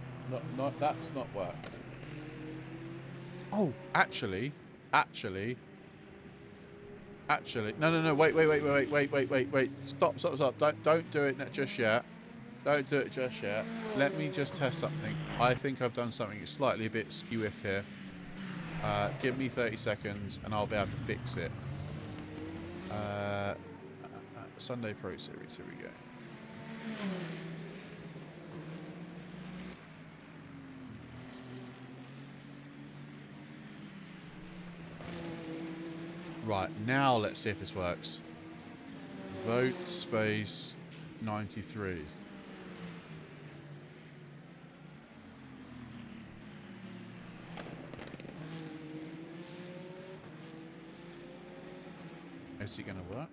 Not that's not worked. Oh, actually, no, wait. Stop. Don't do it just yet. Don't do it just yet. Let me just test something. I think I've done something slightly a bit skew-if here. Give me 30 seconds and I'll be able to fix it. Sunday Pro Series, here we go. Right, now let's see if this works. Vote space 93. Is it going to work?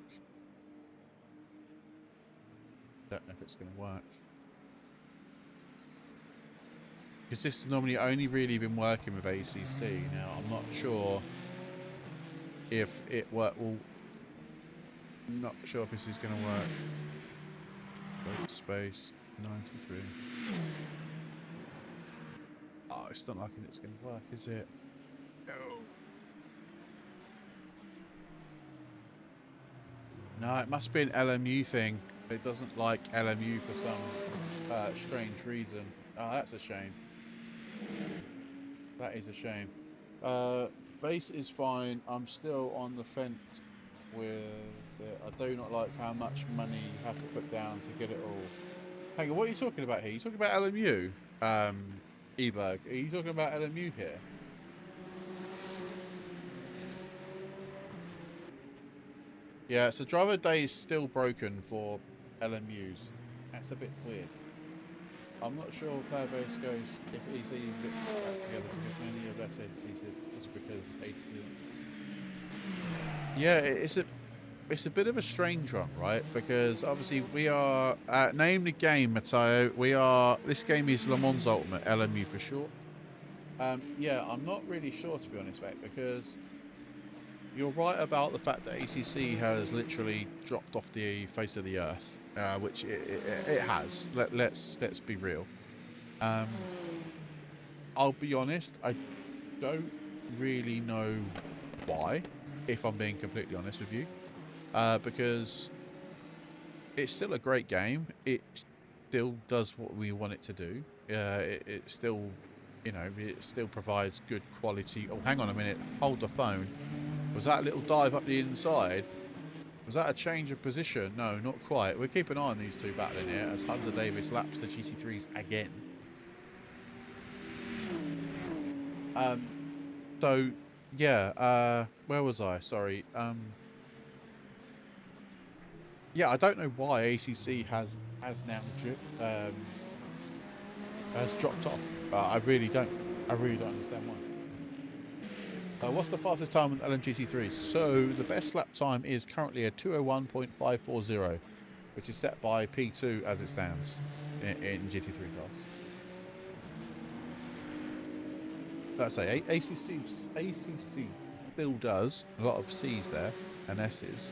Don't know if it's going to work. Because this has normally only really been working with ACC. Now, I'm not sure if it work. Well, not sure if this is going to work. Vote space 93. Oh, it's not looking it's going to work, is it? No, it must be an LMU thing. It doesn't like LMU for some strange reason. Oh, that's a shame. That is a shame. Base is fine. I'm still on the fence with it. I do not like how much money you have to put down to get it all. Hang on, what are you talking about here? You talking about LMU? Eberg, are you talking about LMU here? Yeah, so driver day is still broken for LMUs. That's a bit weird. I'm not sure how base goes if EC gets that together because many of us ACC just because ACC. Yeah, it's a bit of a strange one, right? Because obviously we are name the game, Matteo. This game is Le Mans Ultimate, LMU for short. Yeah, I'm not really sure to be honest, mate, because you're right about the fact that ACC has literally dropped off the face of the earth, which it has. Let's be real. I'll be honest, I don't really know why, if I'm being completely honest with you, because it's still a great game. It still does what we want it to do. It still, you know, it still provides good quality. Oh, hang on a minute. Hold the phone. Was that a little dive up the inside? Was that a change of position? No, not quite. We'll keep an eye on these two battling here as Hunter Davis laps the GT3s again. So, yeah, where was I? Sorry. Yeah, I don't know why ACC has now has dropped off. I really don't understand why. What's the fastest time on LMGT3? So the best lap time is currently a 2:01.540, which is set by P2 as it stands in GT3 class. Let's say ACC still does a lot of C's there and S's.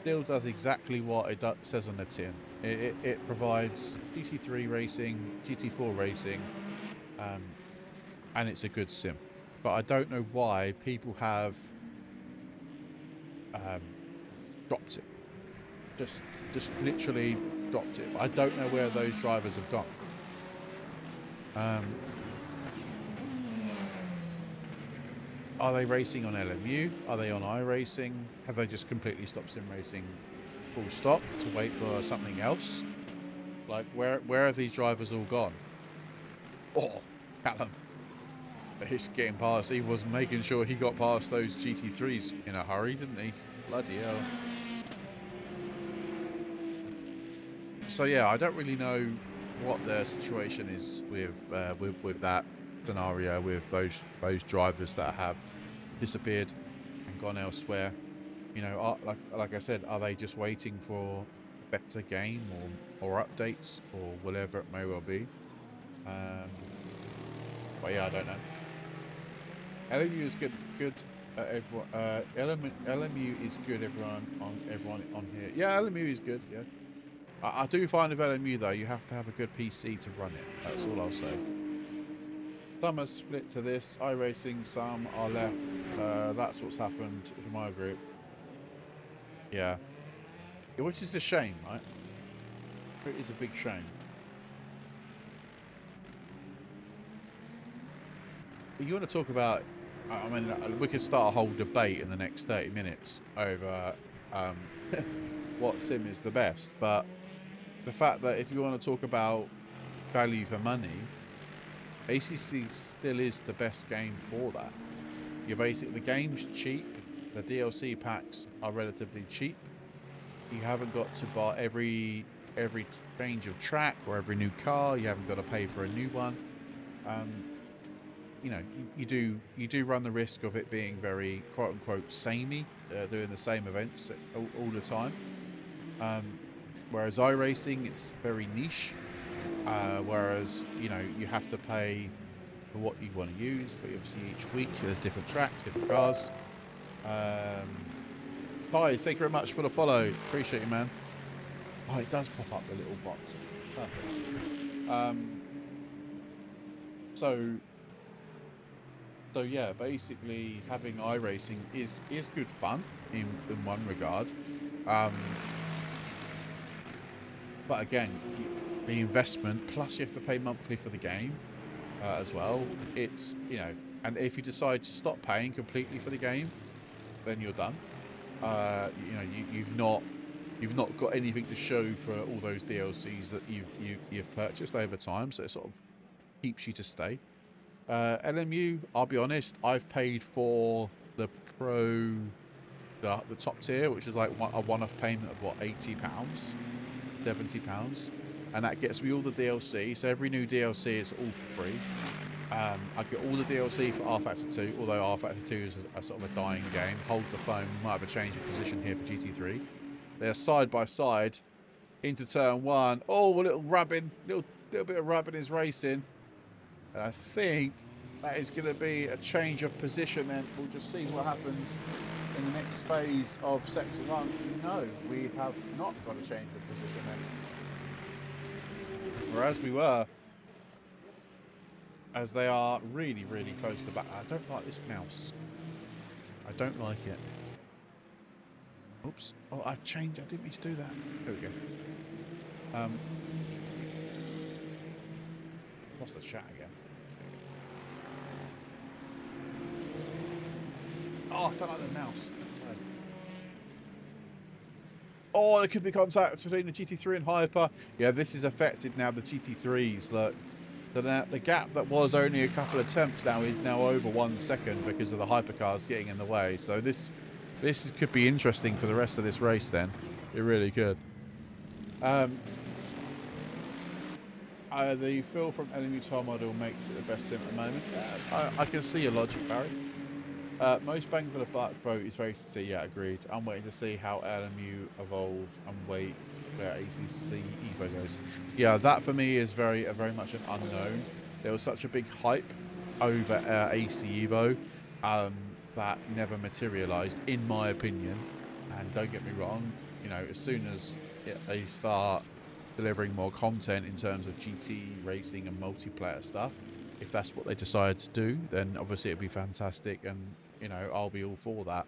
Still does exactly what it says on the tin. It provides GT3 racing, GT4 racing, and it's a good sim. But I don't know why people have dropped it. Just literally dropped it. I don't know where those drivers have gone. Um, are they racing on LMU? Are they on iRacing? Have they just completely stopped sim racing full stop to wait for something else? Like, where have these drivers all gone? Oh, Callum. He's getting past. He was making sure he got past those GT3s in a hurry, didn't he? Bloody hell. So yeah, I don't really know what the situation is with that scenario with those drivers that have disappeared and gone elsewhere. You know, like I said, are they just waiting for a better game or updates or whatever it may well be? But yeah, I don't know. LMU is good. Everyone. LMU is good. Everyone on here. Yeah, LMU is good. Yeah. I do find with LMU though, you have to have a good PC to run it. That's all I'll say. Some are split to this. iRacing, some are left. That's what's happened in my group. Yeah. Which is a shame, right? It is a big shame. You want to talk about... I mean, we could start a whole debate in the next 30 minutes over what sim is the best. But the fact that if you want to talk about value for money, ACC still is the best game for that. You're basically... The game's cheap. The DLC packs are relatively cheap. You haven't got to buy every change of track or every new car. You haven't got to pay for a new one. You know, you do run the risk of it being very quote unquote samey, doing the same events all the time. Whereas iRacing, it's very niche. Whereas, you know, you have to pay for what you want to use, but obviously each week there's different tracks, different cars. Guys, thank you very much for the follow. Appreciate you, man. Oh, it does pop up the little box. Perfect. So yeah, basically having iRacing is good fun in one regard. But again, the investment, plus you have to pay monthly for the game as well. It's, you know, and if you decide to stop paying completely for the game, then you're done. You know, you've not got anything to show for all those DLCs that you've purchased over time, so it sort of keeps you to stay. LMU, I'll be honest, I've paid for the pro, the top tier, which is like a one-off payment of what, £80, £70, and that gets me all the DLC. So every new DLC is all for free. I get all the DLC for R Factor 2, although R Factor 2 is a sort of a dying game. Hold the phone, might have a change of position here for GT3. They're side by side into turn one. Oh, a little rubbing, little bit of rubbing is racing. And I think that is going to be a change of position then. We'll just see what happens in the next phase of Sector 1. No, we have not got a change of position then. Whereas we were, as they are really, really close to back. I don't like this mouse. I don't like it. Oops. Oh, I've changed. I didn't mean to do that. There we go. Lost the chat again. Oh, I don't like the mouse. Oh, there could be contact between the GT3 and Hyper. Yeah, this is affected now. The GT3s, look. The gap that was only a couple of attempts now is now over 1 second because of the hypercars getting in the way. So this could be interesting for the rest of this race then. It really could. The feel from LMU tire model makes it the best sim at the moment. I can see your logic, Barry. Most bang for the buck vote is very to see. Yeah, agreed. I'm waiting to see how LMU evolve and wait where ACC Evo goes. Yeah, that for me is very much an unknown. There was such a big hype over AC Evo that never materialised, in my opinion. And don't get me wrong, you know, as soon as they start delivering more content in terms of GT racing and multiplayer stuff, if that's what they decide to do, then obviously it'd be fantastic, and you know, I'll be all for that.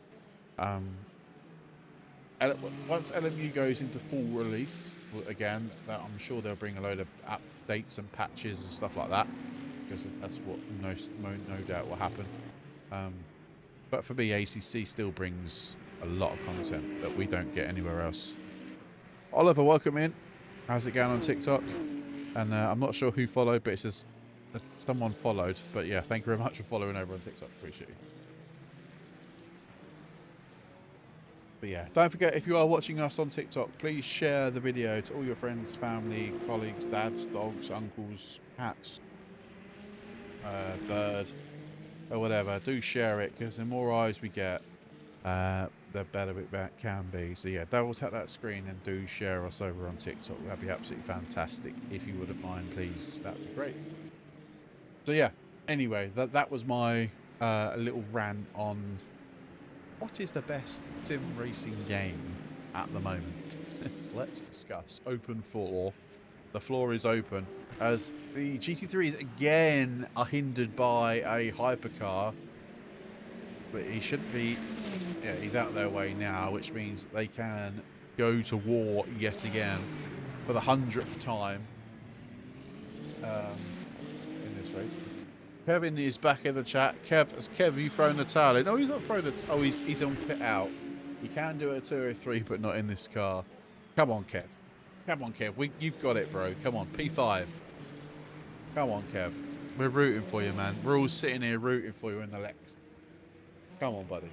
once LMU goes into full release again, I'm sure they'll bring a load of updates and patches and stuff like that, because that's what no doubt will happen. But for me, ACC still brings a lot of content that we don't get anywhere else. Oliver, welcome in. How's it going on TikTok? And I'm not sure who followed, but it says someone followed. But yeah, thank you very much for following over on TikTok. Appreciate you. But yeah, don't forget, if you are watching us on TikTok, please share the video to all your friends, family, colleagues, dads, dogs, uncles, cats, bird, or whatever. Do share it, because the more eyes we get, the better it can be. So yeah, double tap that screen and do share us over on TikTok. That'd be absolutely fantastic. If you wouldn't mind, please, that'd be great. So yeah, anyway, that was my little rant on what is the best sim racing game at the moment. Let's discuss. Open floor. The floor is open, as the GT3s again are hindered by a hypercar. But he shouldn't be. Yeah, he's out of their way now, which means they can go to war yet again for the 100th time in this race. Kevin is back in the chat. Kev, have you thrown the towel in? No, he's not thrown it. Oh, he's on pit out. You can do it at 203, but not in this car. Come on, Kev. Come on, Kev. You've got it, bro. Come on, P5. Come on, Kev. We're rooting for you, man. We're all sitting here rooting for you in the Lex. Come on, buddy.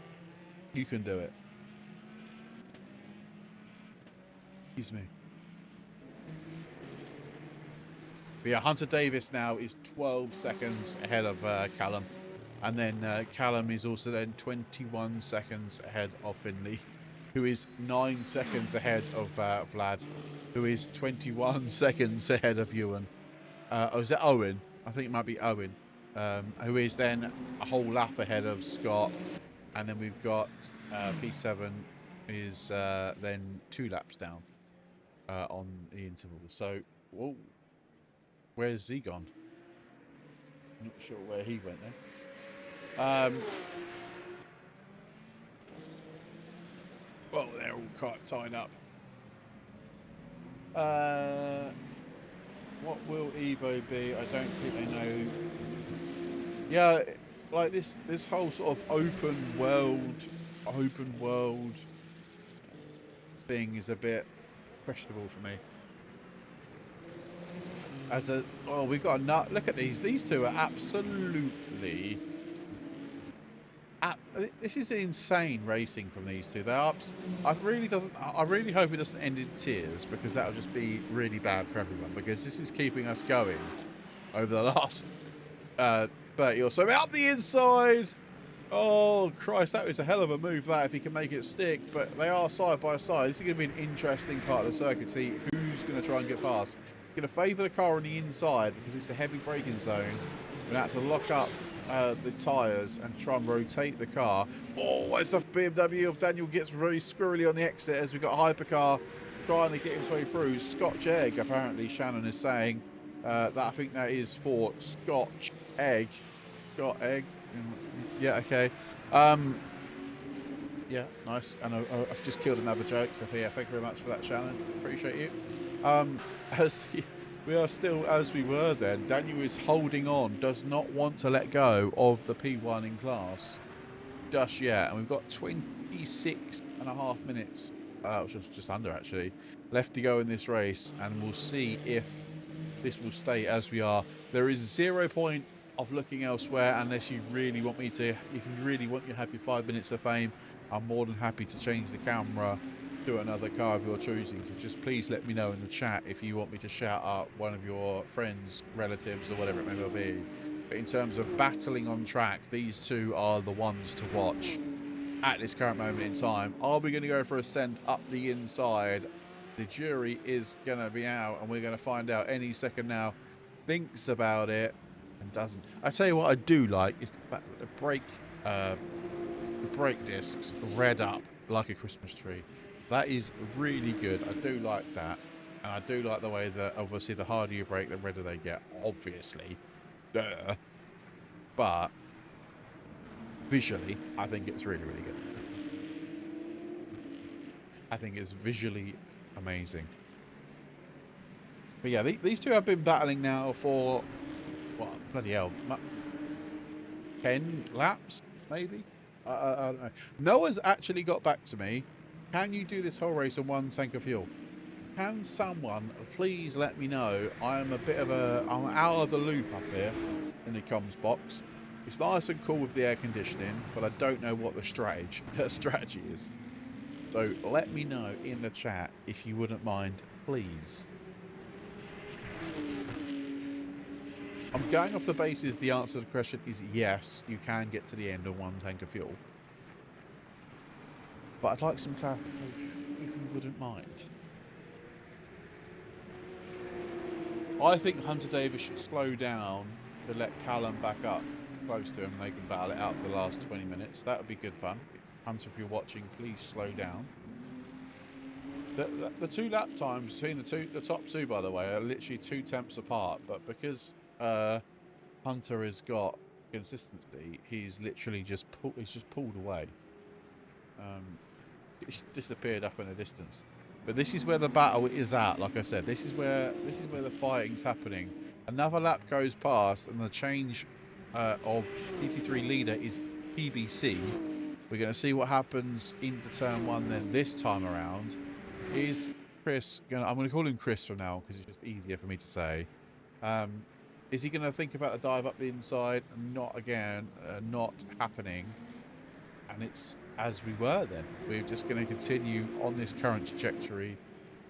You can do it. Excuse me. But yeah, Hunter Davis now is 12 seconds ahead of Callum. And then Callum is also then 21 seconds ahead of Finley, who is 9 seconds ahead of Vlad, who is 21 seconds ahead of Ewan. Oh, is it Owen? I think it might be Owen, who is then a whole lap ahead of Scott. And then we've got P7 is then 2 laps down on the interval. So, whoa, where's he gone? I'm not sure where he went then. Well, they're all quite tied up. What will Evo be? I don't think they know. Yeah, like this whole sort of open world thing is a bit questionable for me. We've got a nut. Look at these. These two are absolutely. This is insane racing from these two. They are. I really hope it doesn't end in tears, because that'll just be really bad for everyone. Because this is keeping us going over the last 30 or so. Out the inside. Oh Christ, that was a hell of a move. That, if he can make it stick. But they are side by side. This is going to be an interesting part of the circuit. See who's going to try and get past. Going to favour the car on the inside because it's a heavy braking zone. We're going to have to lock up the tyres and try and rotate the car. Oh, it's the BMW of Daniel gets very squirrely on the exit as we've got a hypercar trying to get his way through. Scotch Egg, apparently Shannon is saying that. I think that is for Scotch Egg. Scott Egg. Yeah, okay. Yeah, nice. And I've just killed another joke, so yeah, thank you very much for that, Shannon. Appreciate you. We are still as we were then. Daniel is holding on, does not want to let go of the P1 in class just yet. And we've got 26.5 minutes, which is just under actually, left to go in this race. And we'll see if this will stay as we are. There is 0 point of looking elsewhere unless you really want me to. If you really want to have your 5 minutes of fame, I'm more than happy to change the camera to another car of your choosing. So just please let me know in the chat if you want me to shout out one of your friends, relatives, or whatever it may well be. But in terms of battling on track, these two are the ones to watch at this current moment in time. Are we going to go for a send up the inside? The jury is going to be out, and we're going to find out any second now. Thinks about it and doesn't. I tell you what I do like is the fact that the brake discs red up like a Christmas tree. That is really good. I do like that. And I do like the way that, obviously, the harder you brake, the redder they get. Obviously. Duh. But visually, I think it's really, really good. I think it's visually amazing. But yeah, these two have been battling now for, what, bloody hell, 10 laps, maybe? I don't know. Noah's actually got back to me. Can you do this whole race on 1 tank of fuel? Can someone please let me know? I'm out of the loop up here in the comms box. It's nice and cool with the air conditioning, but I don't know what the strategy is. So let me know in the chat if you wouldn't mind, please. I'm going off the basis the answer to the question is yes, you can get to the end on 1 tank of fuel. But I'd like some clarification, if you wouldn't mind. I think Hunter Davis should slow down to let Callum back up close to him and they can battle it out for the last 20 minutes. That would be good fun. Hunter, if you're watching, please slow down. The 2 lap times between the top 2, by the way, are literally 2 tenths apart. But because Hunter has got consistency, he's literally just pulled away. It's disappeared up in the distance. But this is where the battle is at. Like I said, this is where the fighting's happening. Another lap goes past, and the change of GT3 leader is PBC. We're going to see what happens into turn 1. Then this time around, is Chris going? I'm going to call him Chris from now because it's just easier for me to say. Is he going to think about the dive up the inside? Not again. Not happening. And it's as we were then. We're just going to continue on this current trajectory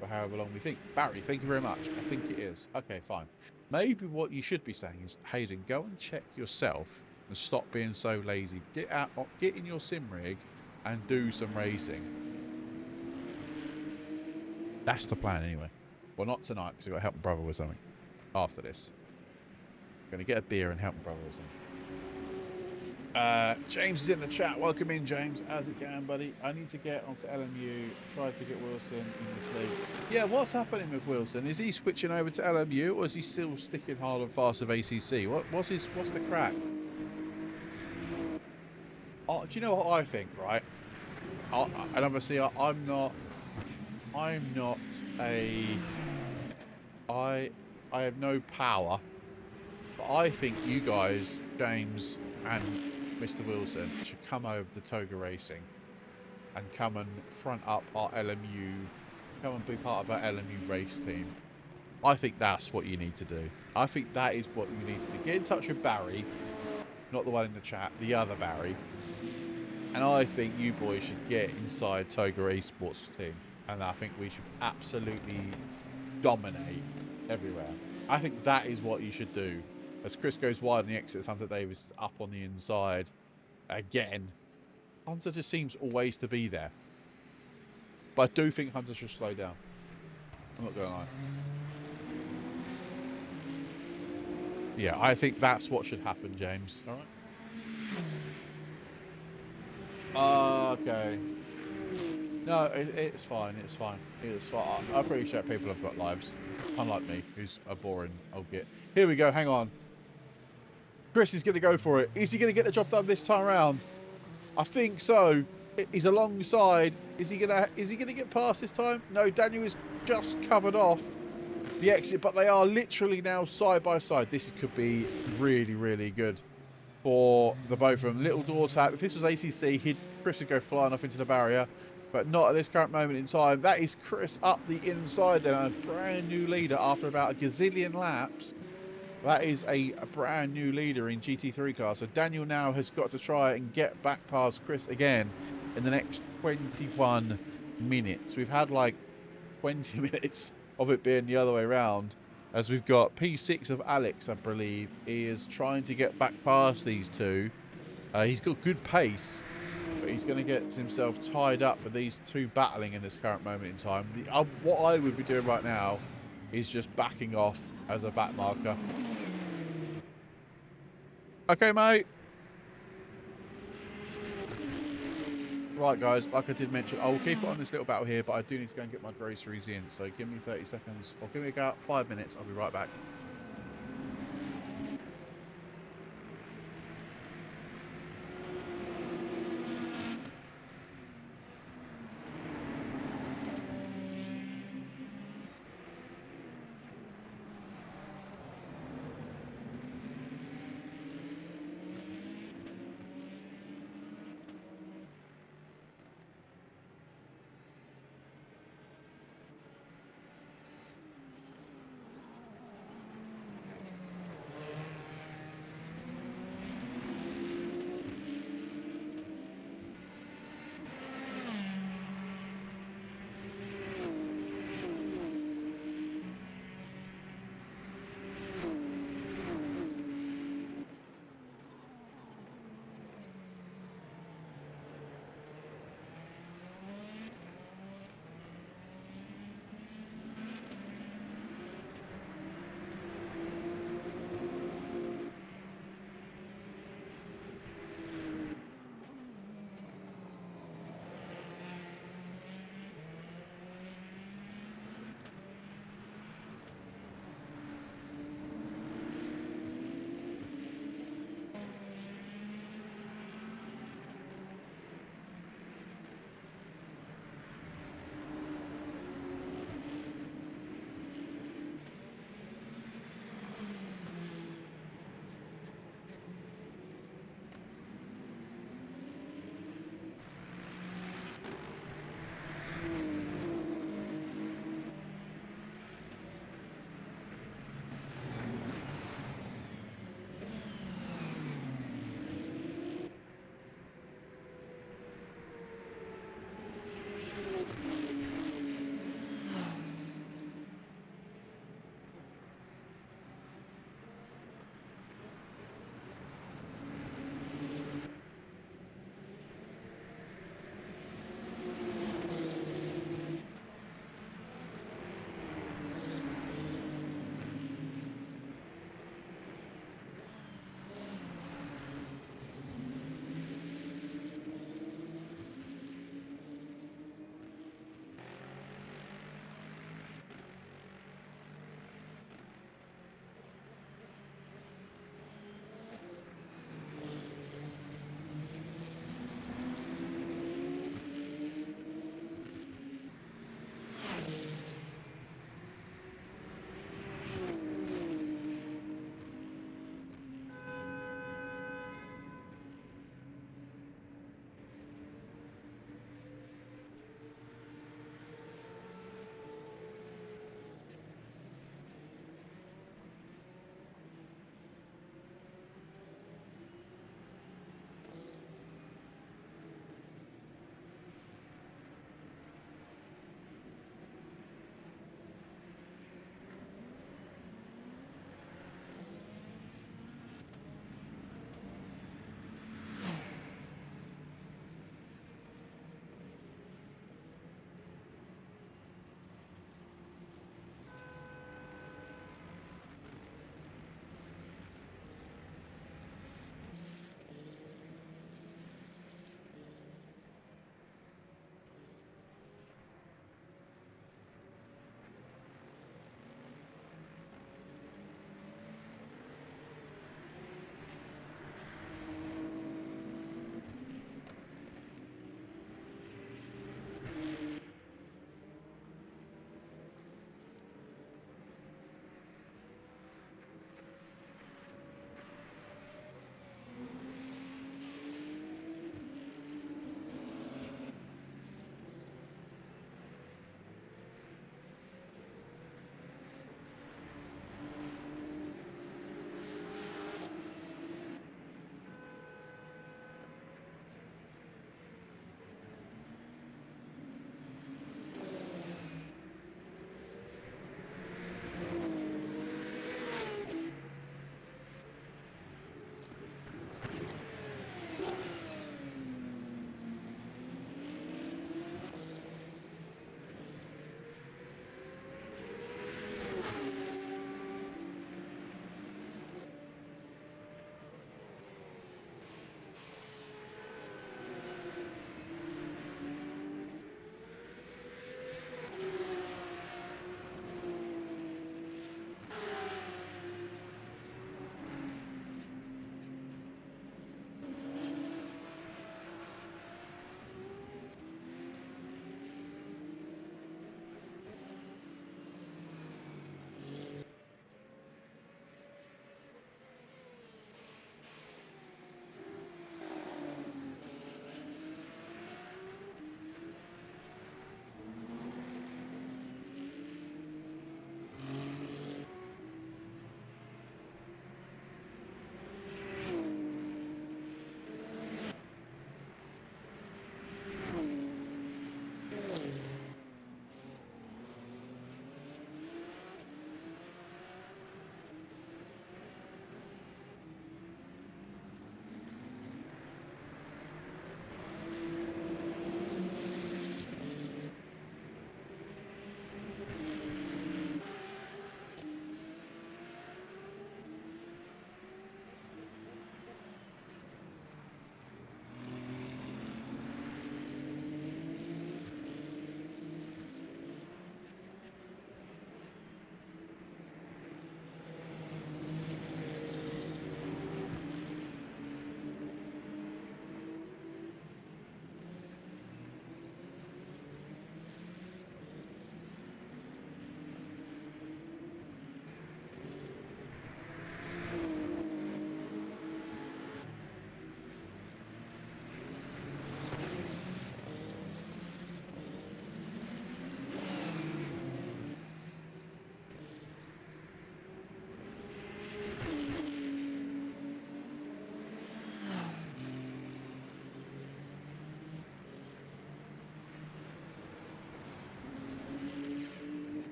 for however long we think. Barry, thank you very much. I think it is. Okay, fine. Maybe what you should be saying is, Hayden, go and check yourself and stop being so lazy. Get out, get in your sim rig and do some racing. That's the plan anyway. Well, not tonight because I've got to help my brother with something after this. I'm going to get a beer and help my brother with something. James is in the chat. Welcome in, James. How's it going, buddy? I need to get onto LMU. Try to get Wilson in this league. Yeah, what's happening with Wilson? Is he switching over to LMU, or is he still sticking hard and fast with ACC? What's the crack? Oh, do you know what I think? Right, and obviously I'm not I have no power, but I think you guys, James and Mr. Wilson, should come over to Toga Racing and come and front up our LMU, come and be part of our LMU race team. I think that's what you need to do. I think that is what you need to do. Get in touch with Barry, not the one in the chat, the other Barry. And I think you boys should get inside Toga Esports team. And I think we should absolutely dominate everywhere. I think that is what you should do. As Chris goes wide and the exits, Hunter Davis up on the inside. Again, Hunter just seems always to be there. But I do think Hunter should slow down. I'm not going to lie. Yeah, I think that's what should happen, James. All right. Okay. No, it's fine. It's fine. It's fine. I appreciate people have got lives. Unlike me, who's a boring old git. Here we go. Hang on. Chris is going to go for it. Is he going to get the job done this time around? I think so. He's alongside. Is he going to get past this time? No, Daniel is just covered off the exit, but they are literally now side by side. This could be really, really good for the both of them. Little door tap. If this was ACC, Chris would go flying off into the barrier, but not at this current moment in time. That is Chris up the inside then, a brand new leader after about a gazillion laps. That is a brand new leader in GT3 car. So Daniel now has got to try and get back past Chris again in the next 21 minutes. We've had like 20 minutes of it being the other way around, as we've got P6 of Alex, I believe, is trying to get back past these two. He's got good pace, but he's going to get himself tied up with these two battling in this current moment in time. What I would be doing right now is just backing off as a back marker. Okay, mate. Right, guys, like I did mention, I will keep it on this little battle here, but I do need to go and get my groceries in. So give me 30 seconds, or give me about 5 minutes. I'll be right back.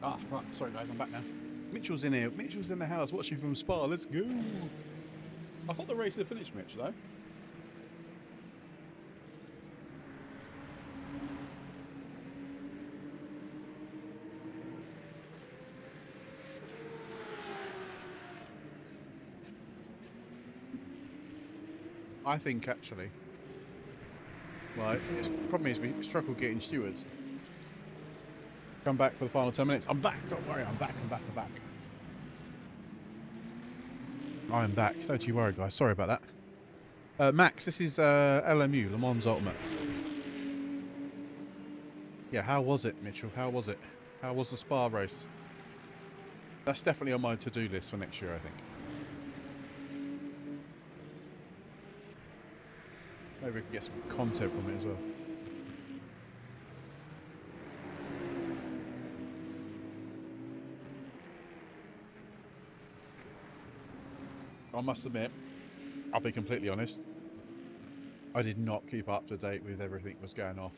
Ah, right. Sorry, guys. I'm back now. Mitchell's in here. Mitchell's in the house watching from Spa. Let's go. I thought the race had finished, Mitch, though. I think, actually, like, it's problem is we struggle getting stewards. Come back for the final 10 minutes. I'm back. Don't worry. I'm back. I'm back. I'm back. I am back. Don't you worry, guys. Sorry about that. Max, this is LMU, Le Mans Ultimate. Yeah, how was it, Mitchell? How was it? How was the Spa race? That's definitely on my to-do list for next year, I think. Maybe we can get some content from it as well. I must admit, I'll be completely honest, I did not keep up to date with everything that was going off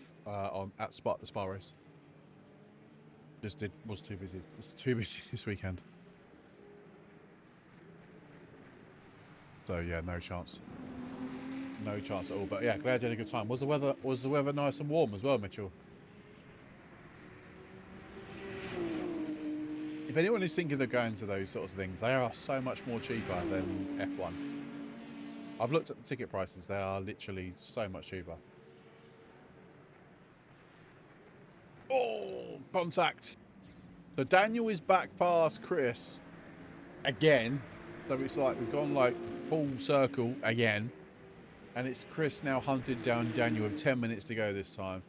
at the Spa race. Was too busy. It's too busy this weekend. So yeah, no chance. No chance at all. But yeah, glad you had a good time. Was the weather nice and warm as well, Mitchell? If anyone is thinking of going to those sorts of things, they are so much more cheaper than F1. I've looked at the ticket prices. They are literally so much cheaper. Oh, contact. So Daniel is back past Chris again. So it's like we've gone like full circle again. And it's Chris now hunted down Daniel with 10 minutes to go this time.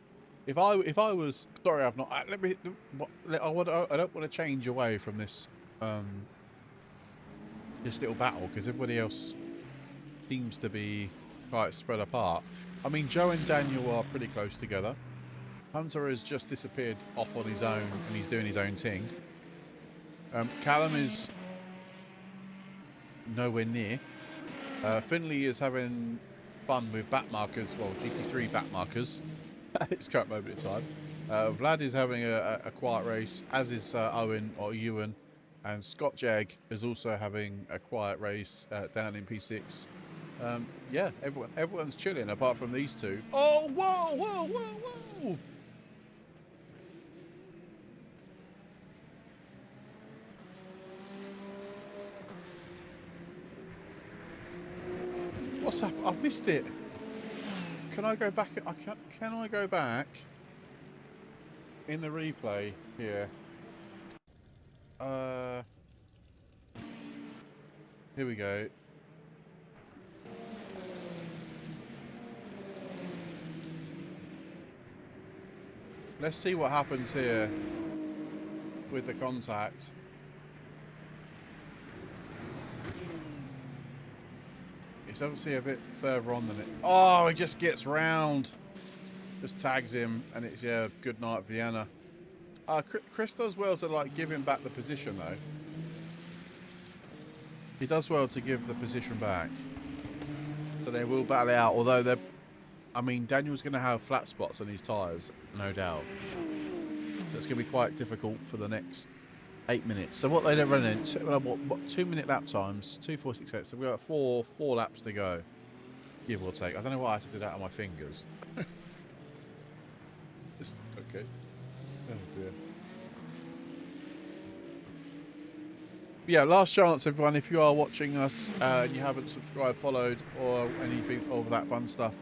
If I was sorry, I've not. I don't want to change away from this this little battle because everybody else seems to be quite spread apart. I mean, Joe and Daniel are pretty close together. Hunter has just disappeared off on his own and he's doing his own thing. Callum is nowhere near. Finley is having fun with bat markers, well, GT3 bat markers at its current moment in time. Vlad is having a quiet race, as is Owen or Ewan, and Scott Jag is also having a quiet race down in P6. Yeah, everyone's chilling apart from these two. Oh, whoa, whoa, whoa, whoa! What's up? I've missed it. Can I go back? Can I go back in the replay here? Here we go. Let's see what happens here with the contact. It's obviously a bit further on than it. Oh, he just gets round. Just tags him, and it's, yeah, good night, Vienna. Chris does well to, like, give him back the position, though. He does well to give the position back. So they will battle it out, although they're... I mean, Daniel's going to have flat spots on his tyres, no doubt. That's going to be quite difficult for the next 8 minutes. So what they're running, 2 minute lap times, 2, 4, 6, 8. So we've got four laps to go, give or take. I don't know why I had to do that on my fingers. It's okay. Oh dear. Yeah, last chance, everyone. If you are watching us and you haven't subscribed, followed, or anything of that fun stuff,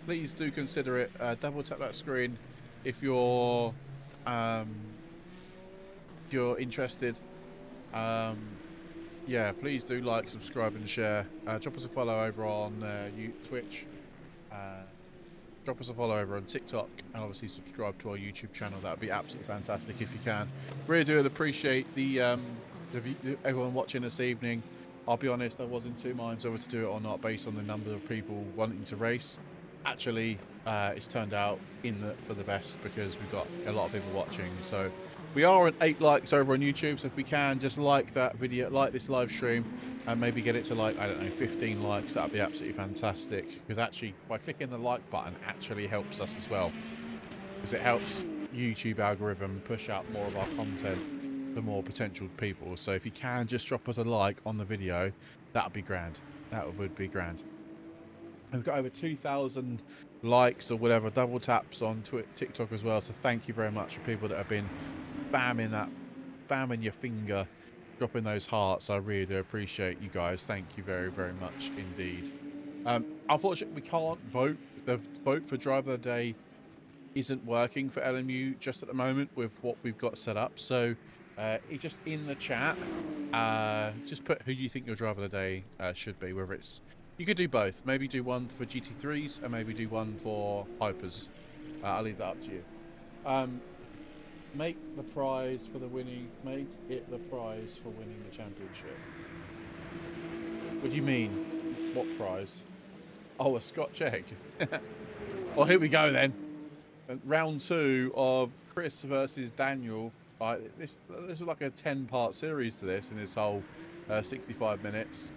please do consider it. Double tap that screen if you're interested. Yeah, please do like, subscribe, and share. Drop us a follow over on Twitch. Drop us a follow over on TikTok, and obviously subscribe to our YouTube channel. That would be absolutely fantastic if you can. Really do appreciate the everyone watching this evening. I'll be honest, I was in two minds whether to do it or not based on the number of people wanting to race. Actually, it's turned out for the best because we've got a lot of people watching. So we are at 8 likes over on YouTube, so if we can, just like that video, like this live stream, and maybe get it to, like, I don't know, 15 likes. That would be absolutely fantastic, because actually, by clicking the like button, actually helps us as well, because it helps YouTube algorithm push out more of our content to more potential people. So if you can just drop us a like on the video, that would be grand. That would be grand. We've got over 2,000 likes or whatever, double taps on TikTok as well. So thank you very much for people that have been spamming your finger, dropping those hearts. I really do appreciate you guys. Thank you very, very much indeed. Unfortunately, we can't vote. The vote for driver of the day isn't working for LMU just at the moment with what we've got set up. So just in the chat, just put who you think your driver of the day should be, whether it's, you could do both. Maybe do one for GT3s and maybe do one for Hypers. I'll leave that up to you. Make the prize for the winning, make it the prize for winning the championship. What do you mean? What prize? Oh, a Scotch egg. Well, here we go then. Round 2 of Chris versus Daniel. This is like a 10-part series to this in this whole 65 minutes.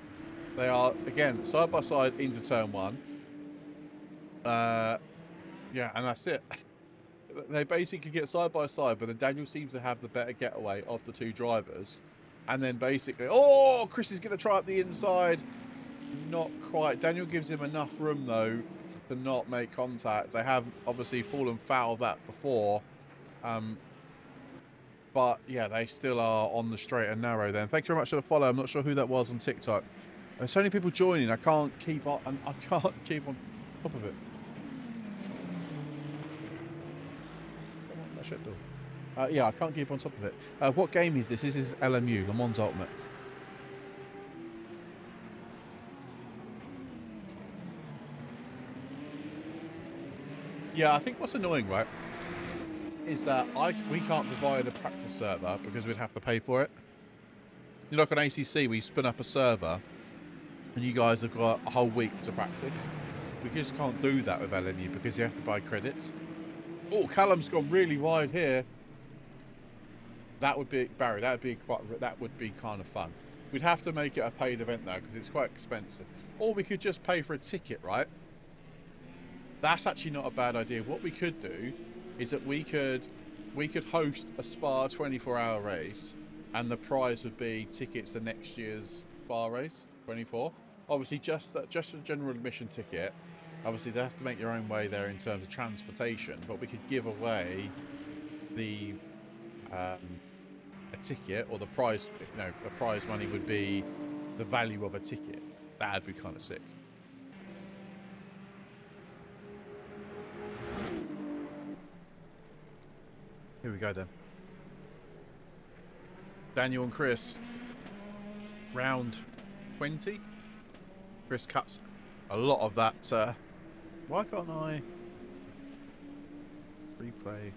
They are, again, side by side into turn 1. Yeah, and that's it. They basically get side by side, but then Daniel seems to have the better getaway of the two drivers. And then basically, oh, Chris is going to try up the inside. Not quite. Daniel gives him enough room, though, to not make contact. They have obviously fallen foul of that before. But yeah, they still are on the straight and narrow then. Thanks very much for the follow. I'm not sure who that was on TikTok. There's so many people joining. I can't keep on top of it. Yeah, I can't keep on top of it. What game is this? This is LMU, Le Mans Ultimate. Yeah, I think what's annoying, right, is that we can't provide a practice server because we'd have to pay for it. You look on ACC, we spin up a server, and you guys have got a whole week to practice. We just can't do that with LMU because you have to buy credits. Oh, Callum's gone really wide here. That would be, Barry, that would be kind of fun. We'd have to make it a paid event though, because it's quite expensive. Or we could just pay for a ticket, right? That's actually not a bad idea. What we could do is that we could host a Spa 24-hour race, and the prize would be tickets to next year's Spa race 24. Obviously, just a general admission ticket. Obviously, they have to make their own way there in terms of transportation, but we could give away the a ticket, or the prize. You know, the prize money would be the value of a ticket. That'd be kind of sick. Here we go then. Daniel and Chris. Round 20. Chris cuts a lot of that. Why can't I replay?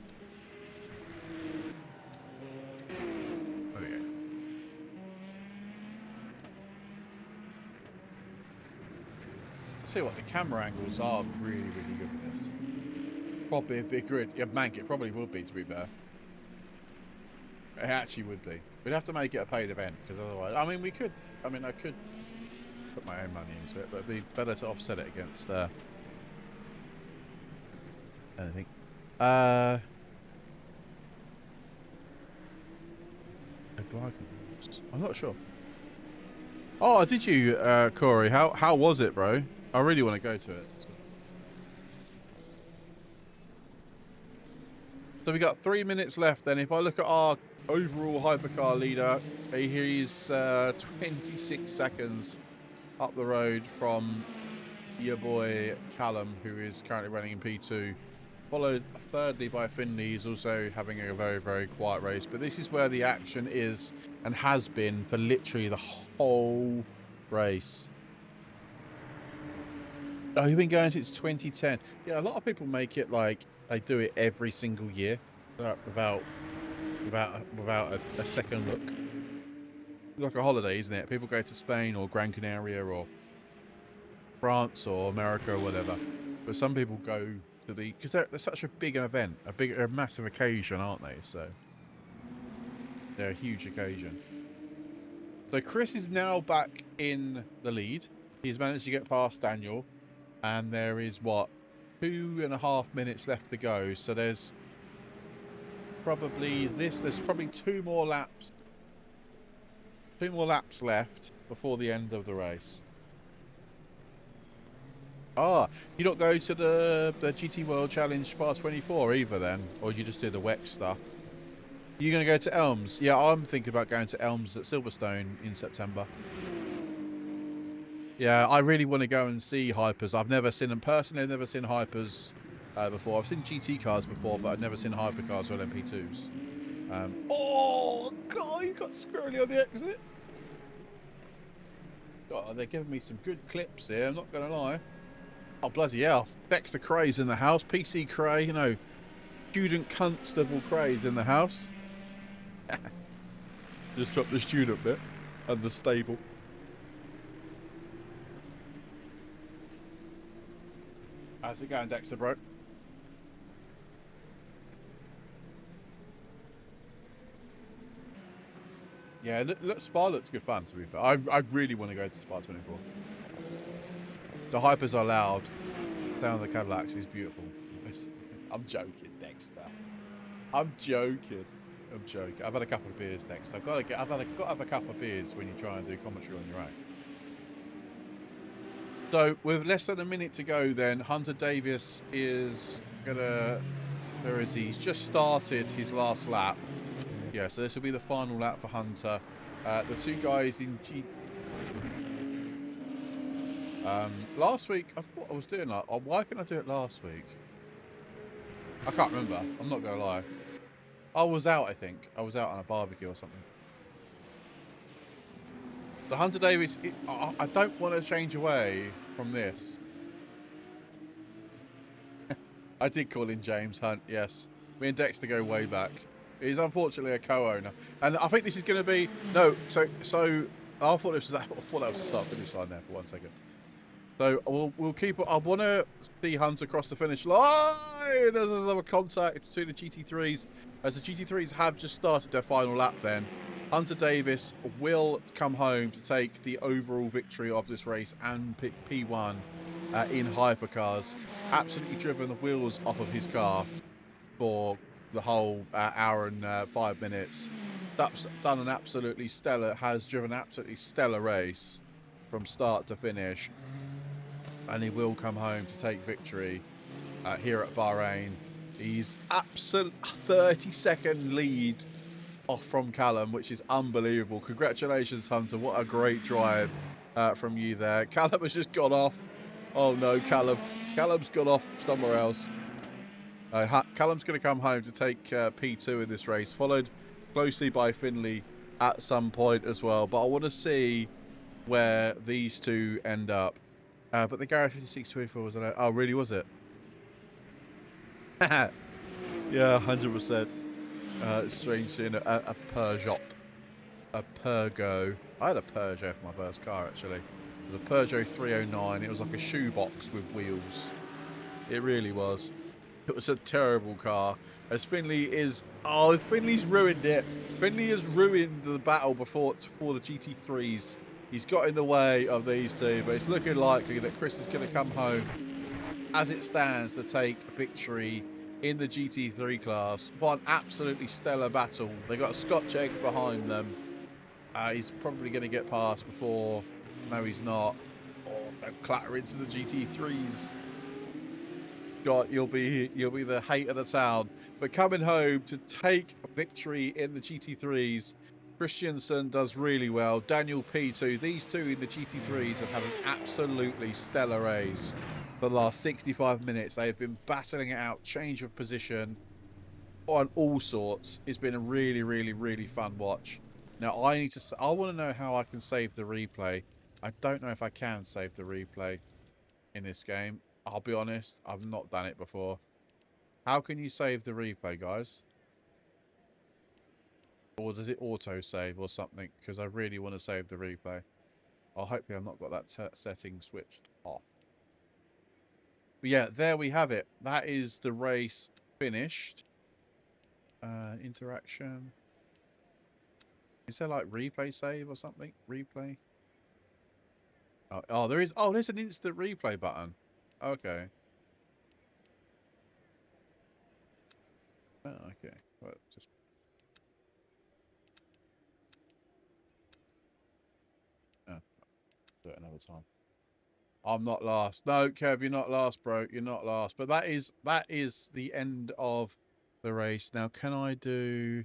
There we go. I'll tell you what, the camera angles are really, really good with this. Probably a big grid. Yeah, Mank, it probably would be, to be fair. It actually would be. We'd have to make it a paid event, because otherwise... I mean, I could put my own money into it, but it'd be better to offset it against anything. I'm not sure. Oh, did you, Corey? How was it, bro? I really want to go to it. So we got 3 minutes left then. If I look at our overall hypercar leader, he's 26 seconds up the road from your boy Callum, who is currently running in P2. Followed thirdly by Finley. He's also having a very, very quiet race. But this is where the action is and has been for literally the whole race. Oh, you've been going since 2010. Yeah, a lot of people make it like they do it every single year without a second look. Like a holiday, isn't it? People go to Spain or Gran Canaria or France or America or whatever. But some people go to the, because they're such a big event, a massive occasion, aren't they? So they're a huge occasion. So Chris is now back in the lead. He's managed to get past Daniel, and there is what, 2.5 minutes left to go. So there's probably this. There's probably 2 more laps. 2 more laps left before the end of the race. Ah, you don't go to the GT World Challenge Spa 24 either then? Or you just do the WEC stuff? You're going to go to Elms? Yeah, I'm thinking about going to Elms at Silverstone in September. Yeah, I really want to go and see Hypers. I've never seen them personally. I've never seen Hypers before. I've seen GT cars before, but I've never seen hypercars or LMP2s. Oh, God, you got squirrely on the exit. God, they're giving me some good clips here, I'm not going to lie. Oh, bloody hell. Dexter Cray's in the house. PC Cray, you know, student constable Cray's in the house. Just drop the student bit and the stable. How's it going, Dexter, bro? Yeah, Spa looks good fun, to be fair. I really want to go to Spa 24. The hypers are loud. Down the Cadillacs is beautiful. I'm joking, Dexter. I'm joking. I'm joking. I've had a couple of beers, Dexter. I've got to have a couple of beers when you try and do commentary on your own. So, with less than a minute to go then, Hunter Davis is gonna... Where is he? He's just started his last lap. Yeah, so this will be the final lap for Hunter. The 2 guys in G... last week, I thought I was doing that. Oh, why couldn't I do it last week? I can't remember. I'm not going to lie. I was out, I think. I was out on a barbecue or something. The Hunter Davis, I don't want to change away from this. I did call in James Hunt, yes. Me and Dexter go way back. He's unfortunately a co-owner. And I think this is going to be... No, so I thought that was the start-finish line there for 1 second. So we'll keep it. I want to see Hunt across the finish line. There's another contact between the GT3s. As the GT3s have just started their final lap then. Hunter Davis will come home to take the overall victory of this race and P1 in hypercars. Absolutely driven the wheels off of his car for the whole hour and 5 minutes. That's done an absolutely stellar, has driven an absolutely stellar race from start to finish. And he will come home to take victory here at Bahrain. He's absolute 30-second lead off from Callum, which is unbelievable. Congratulations, Hunter. What a great drive from you there. Callum has just gone off. Oh, no, Callum. Callum's gone off somewhere else. Callum's going to come home to take P2 in this race, followed closely by Finley at some point as well. But I want to see where these 2 end up. But the Garage 5624 was that? Oh, really? Was it? Yeah, 100%. Strange seeing a Peugeot, a Peugeot. I had a Peugeot for my first car actually. It was a Peugeot 309. It was like a shoebox with wheels. It really was. It was a terrible car. As Finley is... Oh, Finley's ruined it. Finley has ruined the battle for the GT3s. He's got in the way of these 2, but it's looking likely that Chris is going to come home, as it stands, to take victory in the GT3 class. What an absolutely stellar battle. They've got a Scotch egg behind them. He's probably going to get past before... No, he's not. Oh, don't clatter into the GT3s. God, you'll be the hate of the town. But coming home to take victory in the GT3s, Christiansen does really well. Daniel P2. These 2 in the GT3s have had an absolutely stellar race for the last 65 minutes. They have been battling it out, change of position on all sorts. It's been a really, really, really fun watch. Now, I want to know how I can save the replay. I don't know if I can save the replay in this game. I'll be honest, I've not done it before. How can you save the replay, guys? Or does it auto-save or something? Because I really want to save the replay. Oh, hopefully I've not got that setting switched off. But yeah, there we have it. That is the race finished. Interaction. Is there like replay save or something? Replay? Oh, there is. Oh, there's an instant replay button. Okay. Oh, okay. Just do it another time. I'm not last. No, Kev, you're not last, bro. You're not last. But that is the end of the race. Now, can I do?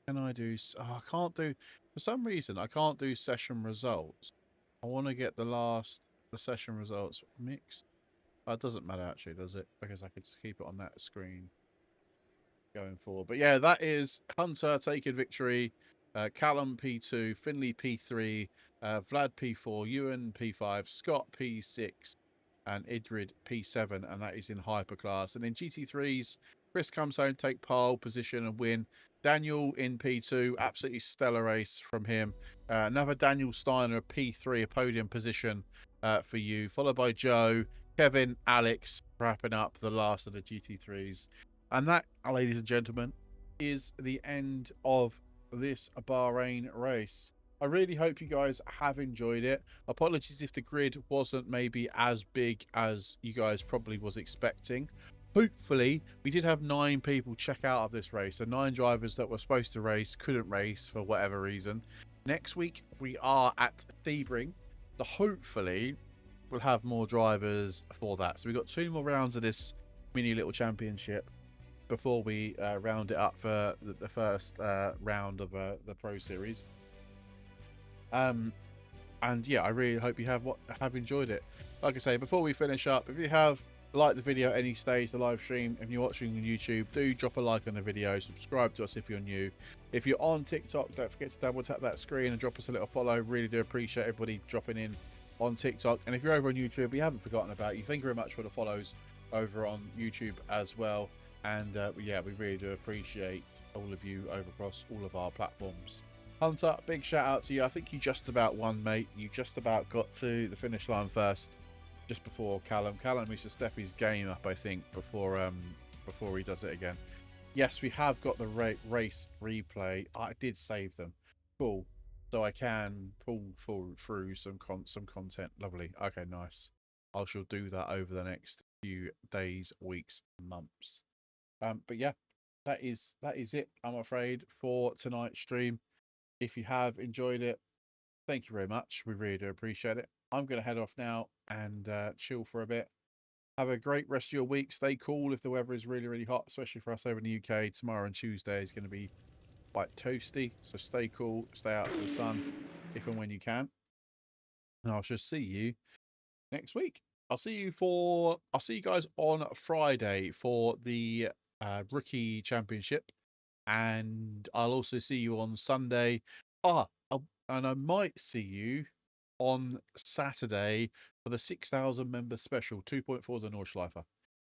Oh, I can't do. For some reason, I can't do session results. I want to get the session results mixed. Oh, it doesn't matter actually, does it? Because I could just keep it on that screen going forward. But yeah, that is Hunter taking victory. Callum P2, Finley P3, Vlad P4, Ewan P5, Scott P6, and Idrid P7, and that is in hyperclass. And in GT3s, Chris comes home, take pole position and win. Daniel in P2, absolutely stellar race from him. Another Daniel Steiner, P3, a podium position for you, followed by Joe, Kevin, Alex, wrapping up the last of the GT3s. And that, ladies and gentlemen, is the end of this Bahrain race. I really hope you guys have enjoyed it. Apologies if the grid wasn't maybe as big as you guys probably was expecting. Hopefully, we did have 9 people check out of this race. So 9 drivers that were supposed to race couldn't race for whatever reason. Next week, we are at Sebring. So hopefully, we'll have more drivers for that. So we've got 2 more rounds of this mini little championship before we round it up for the first round of the Pro Series. And yeah, I really hope you have enjoyed it. Like I say, before we finish up, if you have liked the video at any stage, the live stream, if you're watching on YouTube, do drop a like on the video, subscribe to us if you're new. If you're on TikTok, don't forget to double tap that screen and drop us a little follow. Really do appreciate everybody dropping in on TikTok. And if you're over on YouTube, we haven't forgotten about you. Thank you very much for the follows over on YouTube as well. And yeah, we really do appreciate all of you over across all of our platforms. Hunter, big shout out to you. I think you just about won, mate. You just about got to the finish line first, just before Callum. Callum needs to step his game up, I think, before he does it again. Yes, we have got the race replay. I did save them. Cool. So I can pull through some content. Lovely. Okay, nice. I shall do that over the next few days, weeks, months. But yeah, that is it, I'm afraid, for tonight's stream. If you have enjoyed it, thank you very much. We really do appreciate it. I'm going to head off now and chill for a bit. Have a great rest of your week. Stay cool if the weather is really, really hot, especially for us over in the UK. Tomorrow and Tuesday is going to be quite toasty. So stay cool, stay out of the sun if and when you can. And I shall see you next week. I'll see you guys on Friday for the rookie championship, and I'll also see you on Sunday. And I might see you on Saturday for the 6,000 member special 2.4 the Nordschleifer.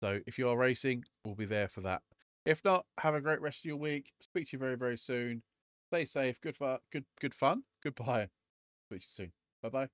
So if you are racing, we'll be there for that. If not, have a great rest of your week. Speak to you very, very soon. Stay safe. Good fun. Goodbye. Speak to you soon. Bye bye.